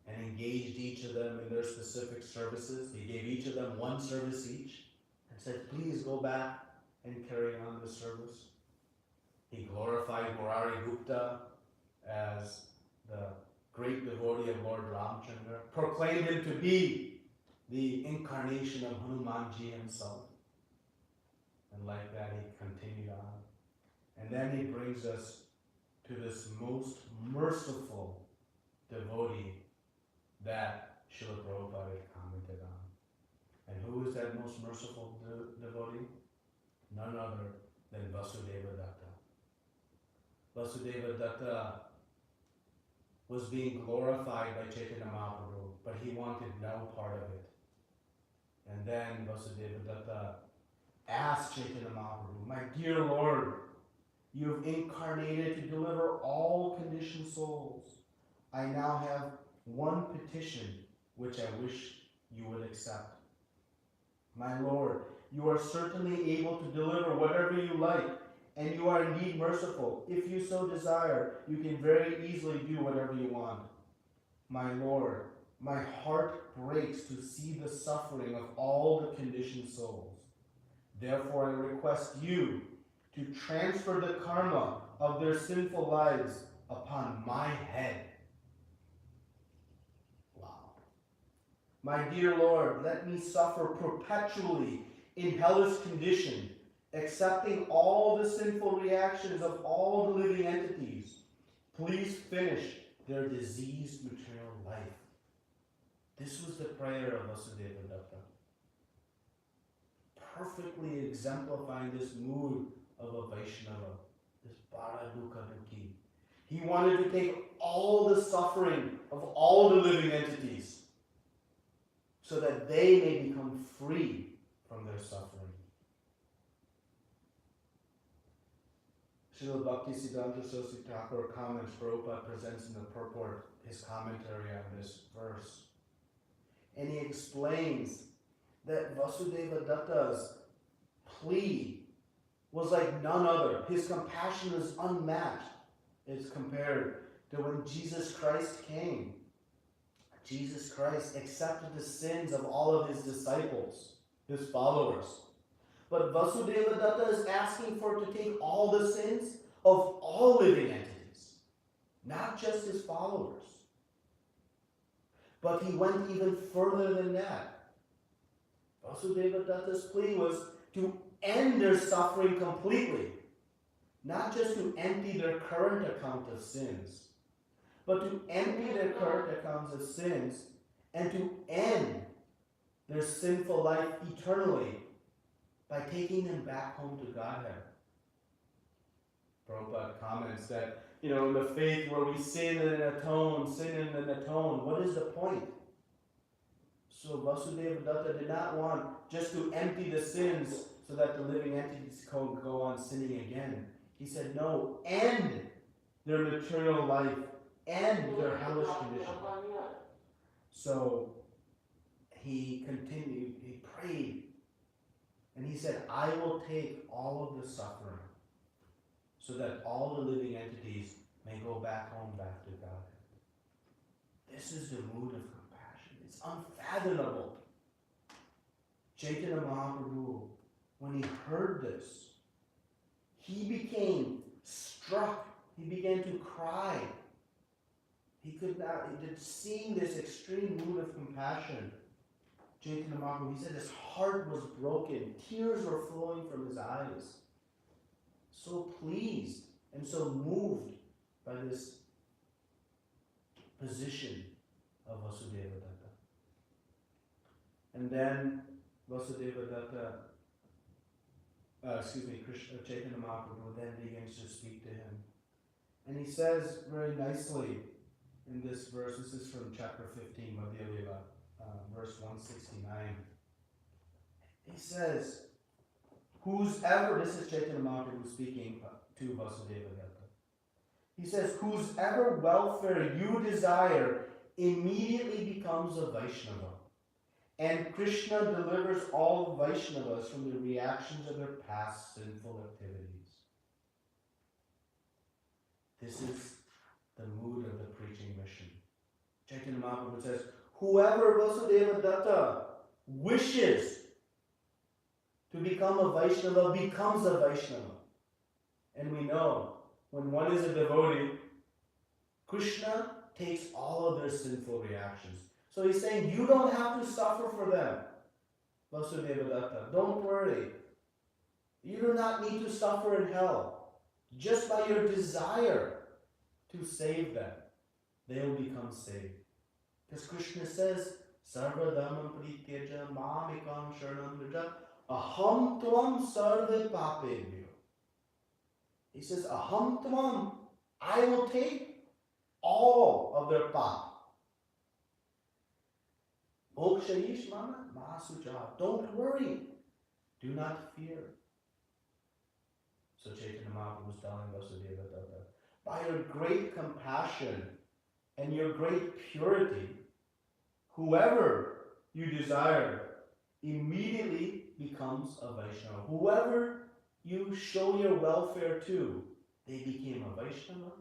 and engaged each of them in their specific services. He gave each of them one service each, and said, please go back and carry on the service. He glorified Murari Gupta as the great devotee of Lord Ramchandra, proclaimed him to be the incarnation of Hanumanji himself. And like that, he continued on. And then he brings us to this most merciful devotee that Srila Prabhupada had commented on. And who is that most merciful devotee? None other than Vasudeva Datta. Vasudeva Datta was being glorified by Chaitanya Mahaprabhu, but he wanted no part of it. And then Vasudeva Datta asked Chaitanya Mahaprabhu, my dear Lord, you have incarnated to deliver all conditioned souls. I now have one petition which I wish you would accept. My Lord, you are certainly able to deliver whatever you like, and you are indeed merciful. If you so desire, you can very easily do whatever you want. My Lord, my heart breaks to see the suffering of all the conditioned souls. Therefore, I request you to transfer the karma of their sinful lives upon my head. Wow. My dear Lord, let me suffer perpetually in hellish condition, accepting all the sinful reactions of all the living entities. Please finish their diseased material life. This was the prayer of Vasudeva Datta, perfectly exemplifying this mood of a Vaishnava, this Bharadukha Dukhi. He wanted to take all the suffering of all the living entities so that they may become free from their suffering. Srila Bhakti Siddhanta Saraswati Thakur comments, Prabhupada presents in the purport his commentary on this verse. And he explains that Vasudeva Datta's plea was like none other. His compassion is unmatched as compared to when Jesus Christ came. Jesus Christ accepted the sins of all of his disciples, his followers. But Vasudeva Datta is asking for to take all the sins of all living entities, not just his followers. But he went even further than that. Vasudeva Datta's plea was to end their suffering completely, not just to empty their current account of sins, but to empty their current accounts of sins and to end their sinful life eternally by taking them back home to Godhead. Prabhupada comments that, in the faith where we sin and atone, what is the point? So Vasudeva Datta did not want just to empty the sins so that the living entities can go on sinning again. He said, no, end their material life, end their hellish condition. So he continued, he prayed, and he said, I will take all of the suffering so that all the living entities may go back home, back to God. This is the mood of compassion. It's unfathomable. Chaitanya Mahaprabhu, when he heard this, he became struck. He began to cry. He could not, seeing this extreme mood of compassion, Chaitanya Mahaprabhu, he said his heart was broken. Tears were flowing from his eyes. So pleased and so moved by this position of Vasudeva Datta. And then Vasudeva Datta, Krishna Chaitanya Mahaprabhu then begins to speak to him. And he says very nicely in this verse, this is from chapter 15, Madhya Lila, verse 169. He says, this is Chaitanya Mahaprabhu speaking to Vasudeva Datta. He says, whosever welfare you desire immediately becomes a Vaishnava. And Krishna delivers all Vaishnavas from the reactions of their past sinful activities. This is the mood of the preaching mission. Chaitanya Mahaprabhu says, whoever Vasudeva Datta wishes to become a Vaishnava becomes a Vaishnava. And we know, when one is a devotee, Krishna takes all of their sinful reactions. So he's saying, you don't have to suffer for them, Vasudeva Datta. Don't worry. You do not need to suffer in hell. Just by your desire to save them, they will become saved. Because Krishna says, Sarva dhamam prityaja mamikam sharanam vraja aham tvam sarva papebhyo. He says, aham tvam, I will take all of their pap. Mokshayish mana mahasuja. Don't worry. Do not fear. So Chaitanya Mahaprabhu was telling Vasudeva Datta, by your great compassion and your great purity, whoever you desire immediately becomes a Vaishnava. Whoever you show your welfare to, they became a Vaishnava.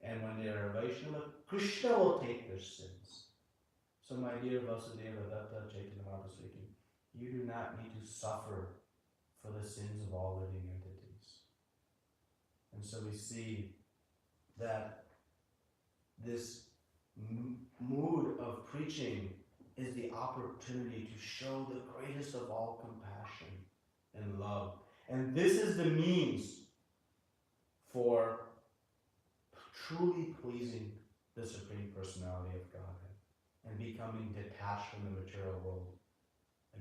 And when they are a Vaishnava, Krishna will take their sins. So my dear Vasudeva Datta, Chaitanya Mahaprabhu speaking, you do not need to suffer for the sins of all living entities. And so we see that this mood of preaching is the opportunity to show the greatest of all compassion and love. And this is the means for truly pleasing the Supreme Personality of Godhead and becoming detached from the material world.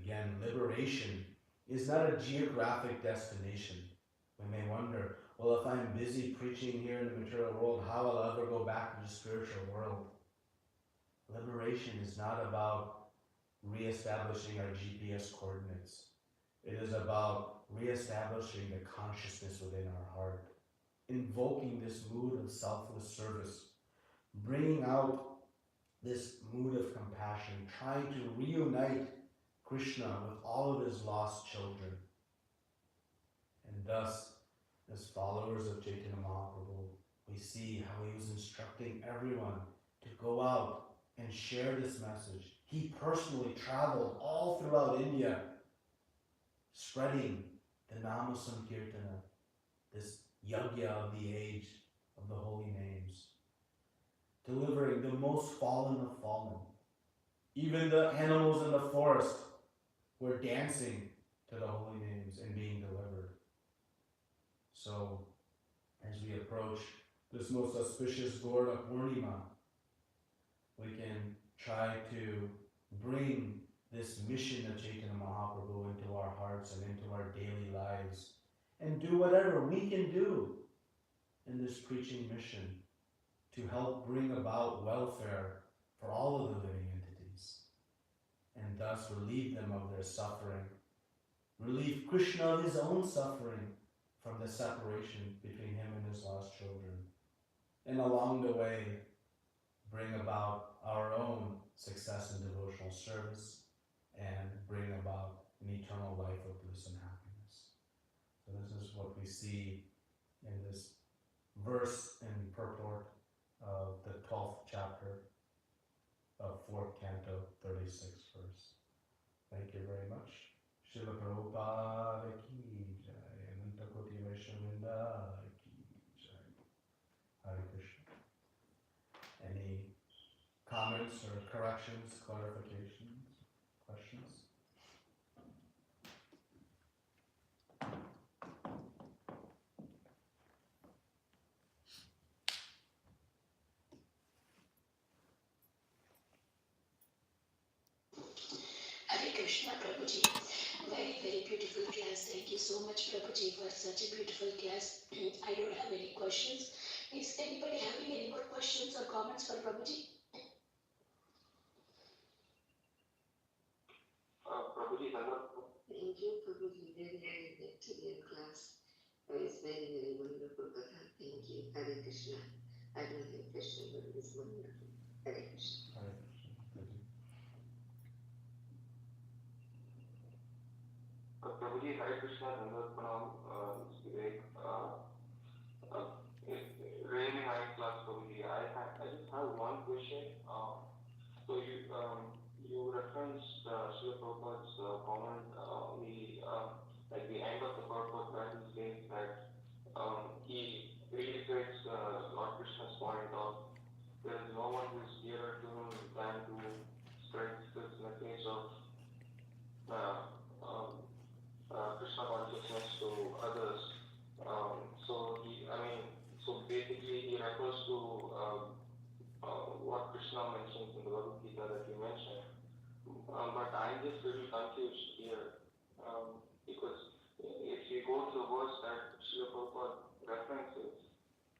Again, liberation is not a geographic destination. We may wonder, well, if I'm busy preaching here in the material world, how will I ever go back to the spiritual world? Liberation is not about reestablishing our GPS coordinates. It is about reestablishing the consciousness within our heart, invoking this mood of selfless service, bringing out this mood of compassion, trying to reunite Krishna with all of his lost children. And thus, as followers of Chaitanya Mahaprabhu, we see how he was instructing everyone to go out and share this message. He personally traveled all throughout India, spreading the Nama Sankirtana, this yajna of the age of the holy names, delivering the most fallen of fallen. Even the animals in the forest were dancing to the holy names and being delivered. So, as we approach this most auspicious Gaura Purnima, we can try to bring this mission of Chaitanya Mahaprabhu into our hearts and into our daily lives, and do whatever we can do in this preaching mission to help bring about welfare for all of the living entities, and thus relieve them of their suffering, relieve Krishna of his own suffering from the separation between him and his lost children, and along the way bring about our own success in devotional service and bring about an eternal life of bliss and happiness. So this is what we see in this verse and purport of the 12th chapter of 4th canto, 36th verse. Thank you very much. Srila Prabhupada ki jai, Ananta Koti Vaishnavinda ki jai. Hare Krishna. Any comments or corrections, clarifications, questions? Hare Krishna, Prabhuji. Very, very beautiful class. Thank you so much, Prabhuji, for such a beautiful class. I don't have any questions. Is anybody having any more questions or comments for Prabhuji? Prabhuji, Thank you, Prabhuji. Very, very excellent class. It was very, very wonderful katha. Thank you. Hare Krishna. I don't have question, but it was wonderful. Hare Krishna. Hare Krishna. Thank you. Prabhuji, Hare Krishna, Dandavat Pranam, Vivek. Really nice class, Prabhuji. I just have one question. So you referenced Srila Prabhupada's comment at the end of the purport where he says that he reiterates Lord Krishna's point of there is no one who is dearer to him than to spread this message of Krishna consciousness to others. So basically he refers to what Krishna mentions in the Bhagavad Gita that you mentioned. But I'm just a little confused here because if you go to the verse that Srila Prabhupada references,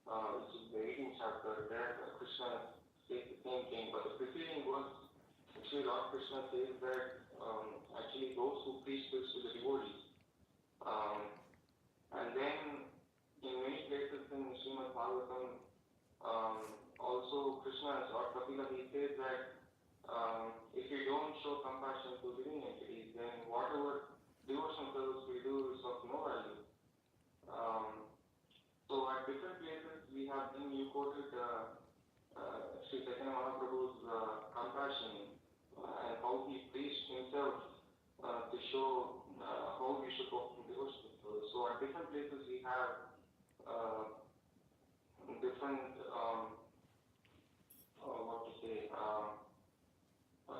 which is the 18th chapter, there Krishna says the same thing, but the preceding verse, actually Lord Krishna says that actually those who preach this to the devotees. And then in many places in Srimad Bhagavatam, also Krishna as Lord Kapila, he says that if you don't show compassion to living entities, then whatever devotional service we do is of no value. So at different places we have been, you quoted Sri Chaitanya Mahaprabhu's compassion and how he preached himself to show how we should perform devotional service. So at different places we have different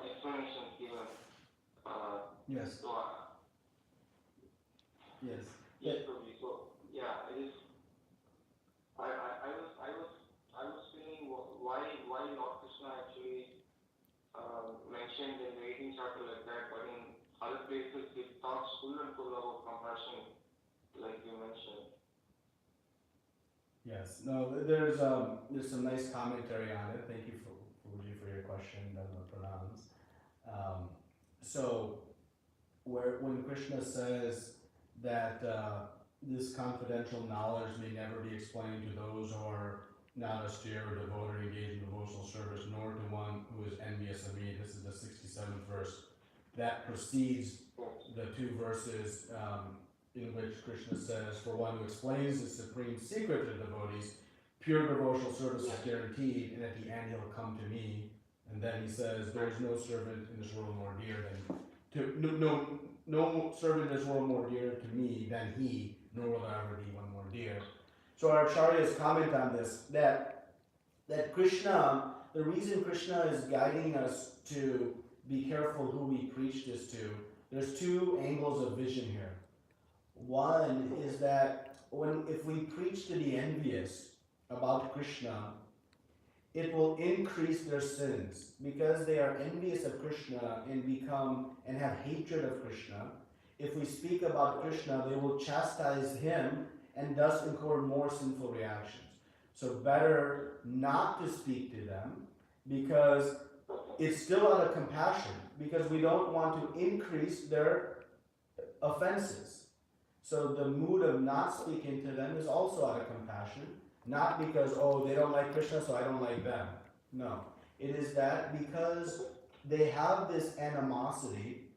explanations given. Yes. So Yes. yes, Prabhuji. So yeah, I was feeling why Lord Krishna actually mentioned in the 18th chapter like that, but in other places he talks full and full about compassion, like you mentioned. Yes. No, there's some nice commentary on it. Thank you for your question, Pranams. So when Krishna says that this confidential knowledge may never be explained to those who are not austere or devoted or engaged in devotional service, nor to one who is envious of me. This is the 67th verse. That precedes the two verses in which Krishna says, for one who explains the supreme secret to devotees, pure devotional service is guaranteed, and at the end he'll come to me. And then he says, there is no servant in this world more dear than no servant in this world more dear to me than he, nor will there ever be one more dear. So our Acharyas comment on this, that Krishna, the reason Krishna is guiding us to be careful who we preach this to, there's two angles of vision here. One is that if we preach to the envious about Krishna, it will increase their sins because they are envious of Krishna and have hatred of Krishna. If we speak about Krishna, they will chastise him and thus incur more sinful reactions. So better not to speak to them because it's still out of compassion, because we don't want to increase their offenses. So the mood of not speaking to them is also out of compassion, not because, oh, they don't like Krishna, so I don't like them. No, it is that because they have this animosity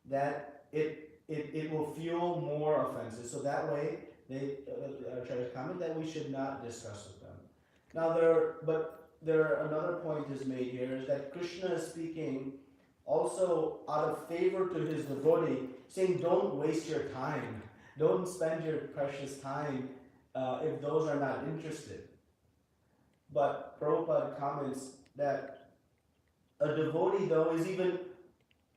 that it will fuel more offenses. So that way, they try to comment that we should not discuss with them. Now another point is made here is that Krishna is speaking also out of favor to his devotee, saying don't waste your time. Don't spend your precious time if those are not interested. But Prabhupada comments that a devotee though is even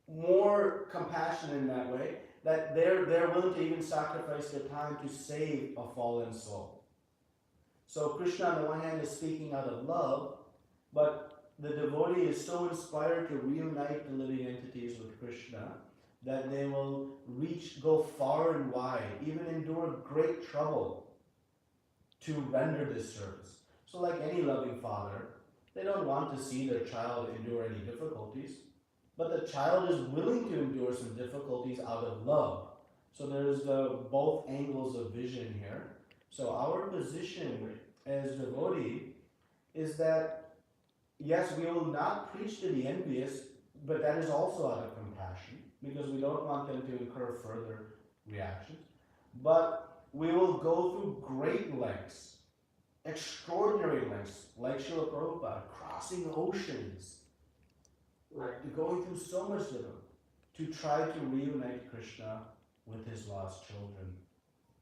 more compassionate in that way, that they're willing to even sacrifice their time to save a fallen soul. So Krishna on the one hand is speaking out of love, but the devotee is so inspired to reunite the living entities with Krishna that they will go far and wide, even endure great trouble to render this service. So like any loving father, they don't want to see their child endure any difficulties, but the child is willing to endure some difficulties out of love. So there's both angles of vision here. So our position as devotee is that, yes, we will not preach to the envious, but that is also out of compassion, because we don't want them to incur further reactions. But we will go through great lengths, extraordinary lengths, like Srila Prabhupada, crossing oceans, going through so much to try to reunite Krishna with his lost children.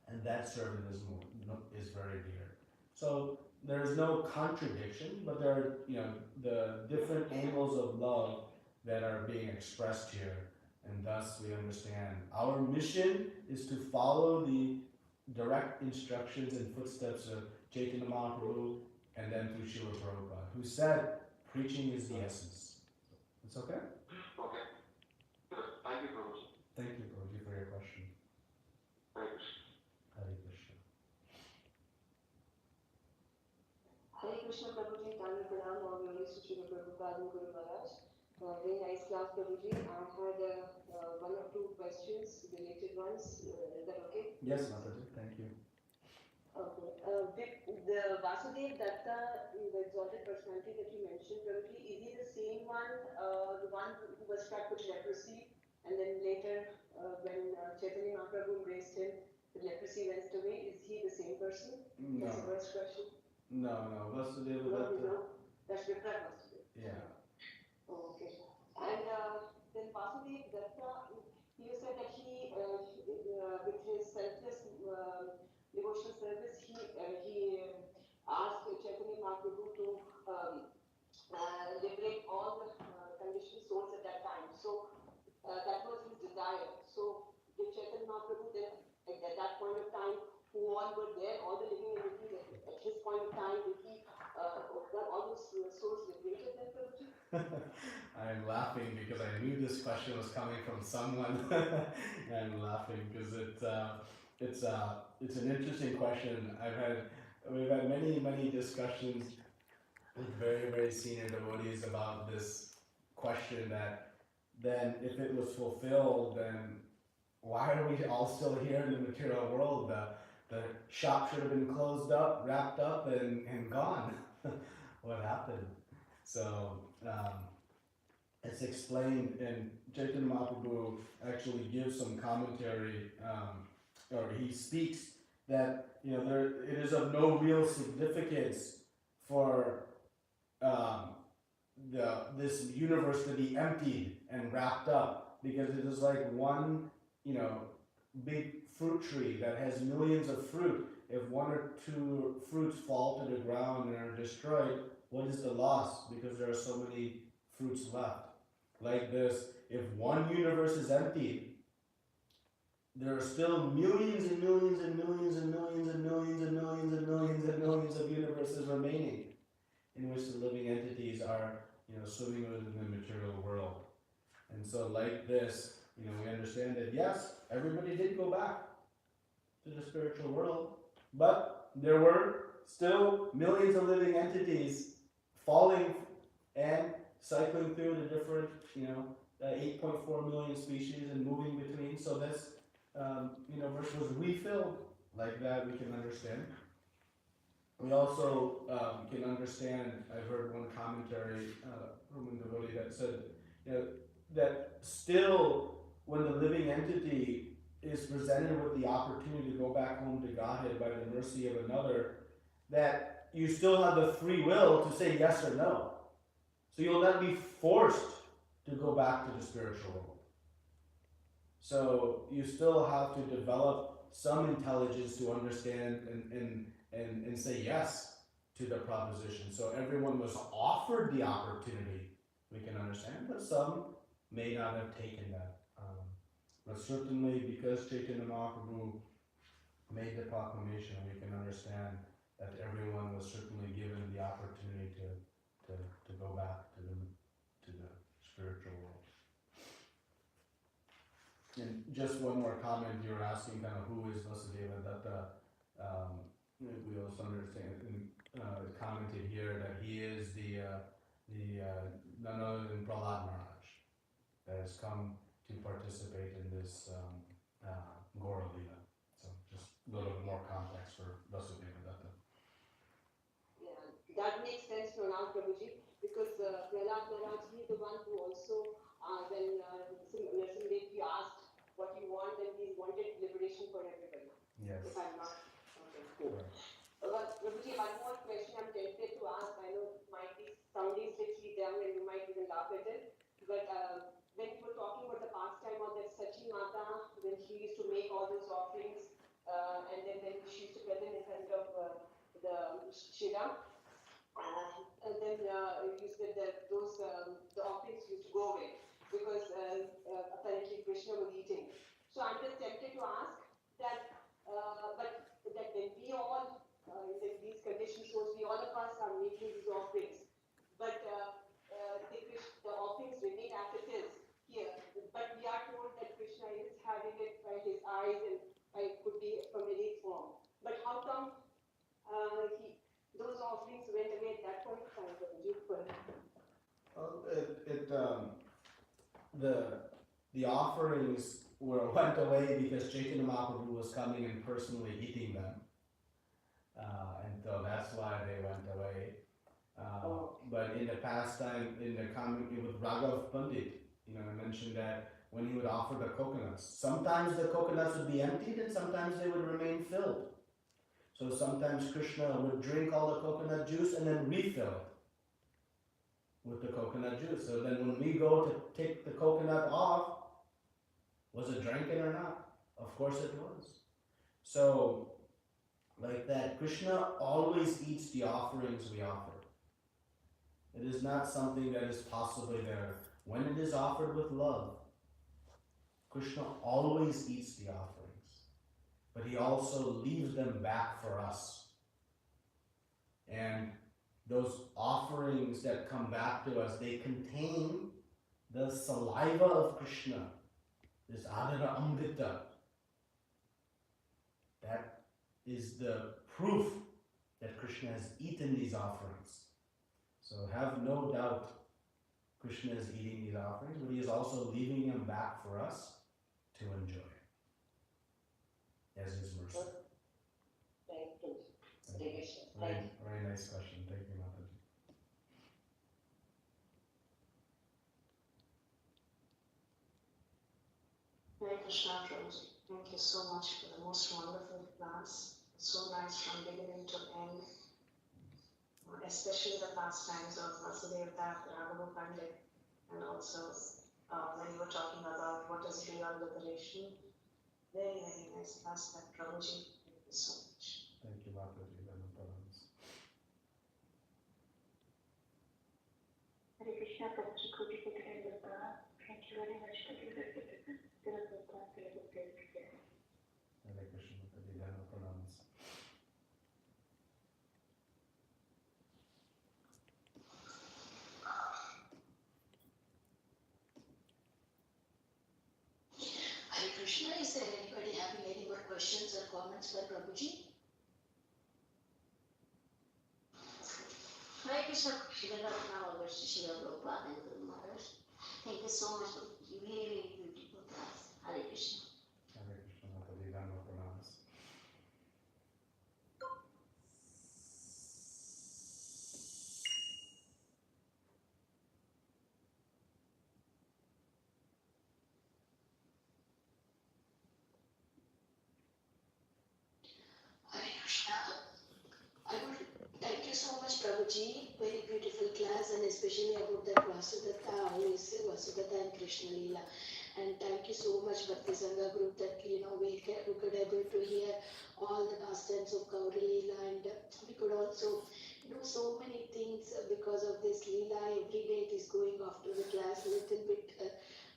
And that servant is very dear. So there is no contradiction, but there are the different angles of love that are being expressed here. And thus we understand our mission is to follow the direct instructions and footsteps of Chaitanya Mahaprabhu and then through Srila Prabhupada, who said preaching is the essence. It's okay? Okay. Good. Thank you, Prabhuji. Thank you, Prabhuji, for your question. Hare Krishna. Hare Krishna. Hare Krishna Prabhuji, Dana Pranam, all glories to Srila Prabhupada and Guru Maharaj. Very nice class, Prabhuji. I had one or two questions, related ones. Is that okay? Yes, Mataji, thank you. Okay. The Vasudev Datta, the exalted personality that you mentioned, Prabhuji, is he the same one, the one who was struck with leprosy, and then later, when Chaitanya Mahaprabhu embraced him, the leprosy went away? Is he the same person? No. That's the first question. No, Vasudeva No, Datta. no. That's Vipra Vasudev. Yeah. Oh, okay. And then Vasudev Datta, you said that he, with his selfless devotional service, he asked Chaitanya Mahaprabhu to liberate all the conditioned souls at that time. So that was his desire. So did Chaitanya Mahaprabhu then, at that point of time, who all were there, all the living entities at his point of time, did he all those souls liberated then, Prabhuji? I'm laughing because I knew this question was coming from someone. I'm laughing because it's an interesting question. We've had many discussions with very, very senior devotees about this question, that then if it was fulfilled, then why are we all still here in the material world? The shop should have been closed up, wrapped up, and gone. What happened? So it's explained, and Chaitanya Mahaprabhu actually gives some commentary, or he speaks that it is of no real significance for this universe to be emptied and wrapped up because it is like one, big fruit tree that has millions of fruit. If one or two fruits fall to the ground and are destroyed, what is the loss? Because there are so many fruits left. Like this, if one universe is empty, there are still millions and millions and millions and millions and millions and millions and millions and millions of universes remaining, in which the living entities are, swimming within the material world. And so like this, we understand that yes, everybody did go back to the spiritual world, but there were still millions of living entities falling and cycling through the different, 8.4 million species and moving between. So this, verse was refilled like that. We can understand. We also can understand. I've heard one commentary from a devotee that said, that still, when the living entity is presented with the opportunity to go back home to Godhead by the mercy of another, that you still have the free will to say yes or no. So you'll not be forced to go back to the spiritual world. So you still have to develop some intelligence to understand and say yes to the proposition. So everyone was offered the opportunity, we can understand, but some may not have taken that. But certainly, because Chaitanya Mahaprabhu made the proclamation, we can understand that everyone was certainly given the opportunity to go back to the spiritual world. And just one more comment, you were asking kind of who is Vasudeva Datta. We also understand and commented here that he is the none other than Prahlad Maharaj that has come to participate in this Gora Lila. So just a little bit more context for Vasudeva Datta. Yeah, that makes sense to now, Prabhuji, because Prahlad Maharaj, he is the one who also, when Narasimhadev asked what you want, and he wanted liberation for everybody. Yes. If I'm not Prabhuji, one more question I'm tempted to ask. I know it might be sounding slightly dumb and you might even laugh at it, but when you were talking about the pastime of that Sachi Mata, when she used to make all those offerings, and then she used to present in front of the Shira, and then you said that those the offerings used to go away because apparently Krishna was eating. So I'm just tempted to ask that, but that when we all in these conditions, so we all of us are making these offerings, but the offerings remain as it is here. But we are told that Krishna is having it by his eyes and could be from any form. But how come those offerings went away at that point of time? The offerings went away because Chaitanya Mahaprabhu was coming and personally eating them. And so that's why they went away. But in the past time, in the comment with Raghav Pandit, I mentioned that when he would offer the coconuts, sometimes the coconuts would be emptied and sometimes they would remain filled. So sometimes Krishna would drink all the coconut juice and then refill it with the coconut juice. So then when we go to take the coconut off, was it drinking or not? Of course it was. So like that, Krishna always eats the offerings we offer. It is not something that is possibly there. When it is offered with love, Krishna always eats the offerings, but he also leaves them back for us. And those offerings that come back to us, they contain the saliva of Krishna, this Adara Amrita. That is the proof that Krishna has eaten these offerings. So have no doubt Krishna is eating these offerings, but he is also leaving them back for us to enjoy as his mercy. Thank you. Very nice question. Thank you, Mataji. Hare Krishna Prabhuji, thank you so much for the most wonderful class. So nice from beginning to end. Especially the pastimes of Vasudeva Thakur, Raghava Pandit, and also when you were talking about was real liberation. Very, very nice class by Prabhuji. Thank you so much. Thank you, Mataji. No problems. Hare Krishna, Prabhuji, Koti Koti Nandata. Thank you very much for your repetition. Hare Krishna, Mataji. No problems. Hare Krishna, is there anybody having any more questions or comments for Prabhuji? Hare Krishna, Srila Prabhupada, Srila Prabhupada and Guru Maharaj. Thank you so much for really beautiful class. Hare Krishna. Hare Krishna, Mataji. No problems. Hare Krishna. I would thank you so much, Prabhuji. Very beautiful class, and especially about that Vasudata, who is Vasudata and Krishna Leela. And thank you so much, Bhakti Sanga group, that we could able to hear all the pastimes of Gauri Leela, and we could also do so many things because of this Leela. Every day it is going after the class a little bit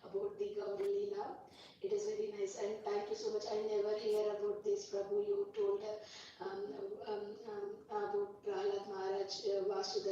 about the Gauri Leela. It is very nice, and thank you so much. I never hear about this, Prabhu. You told about Prahlad Maharaj, Vasudata.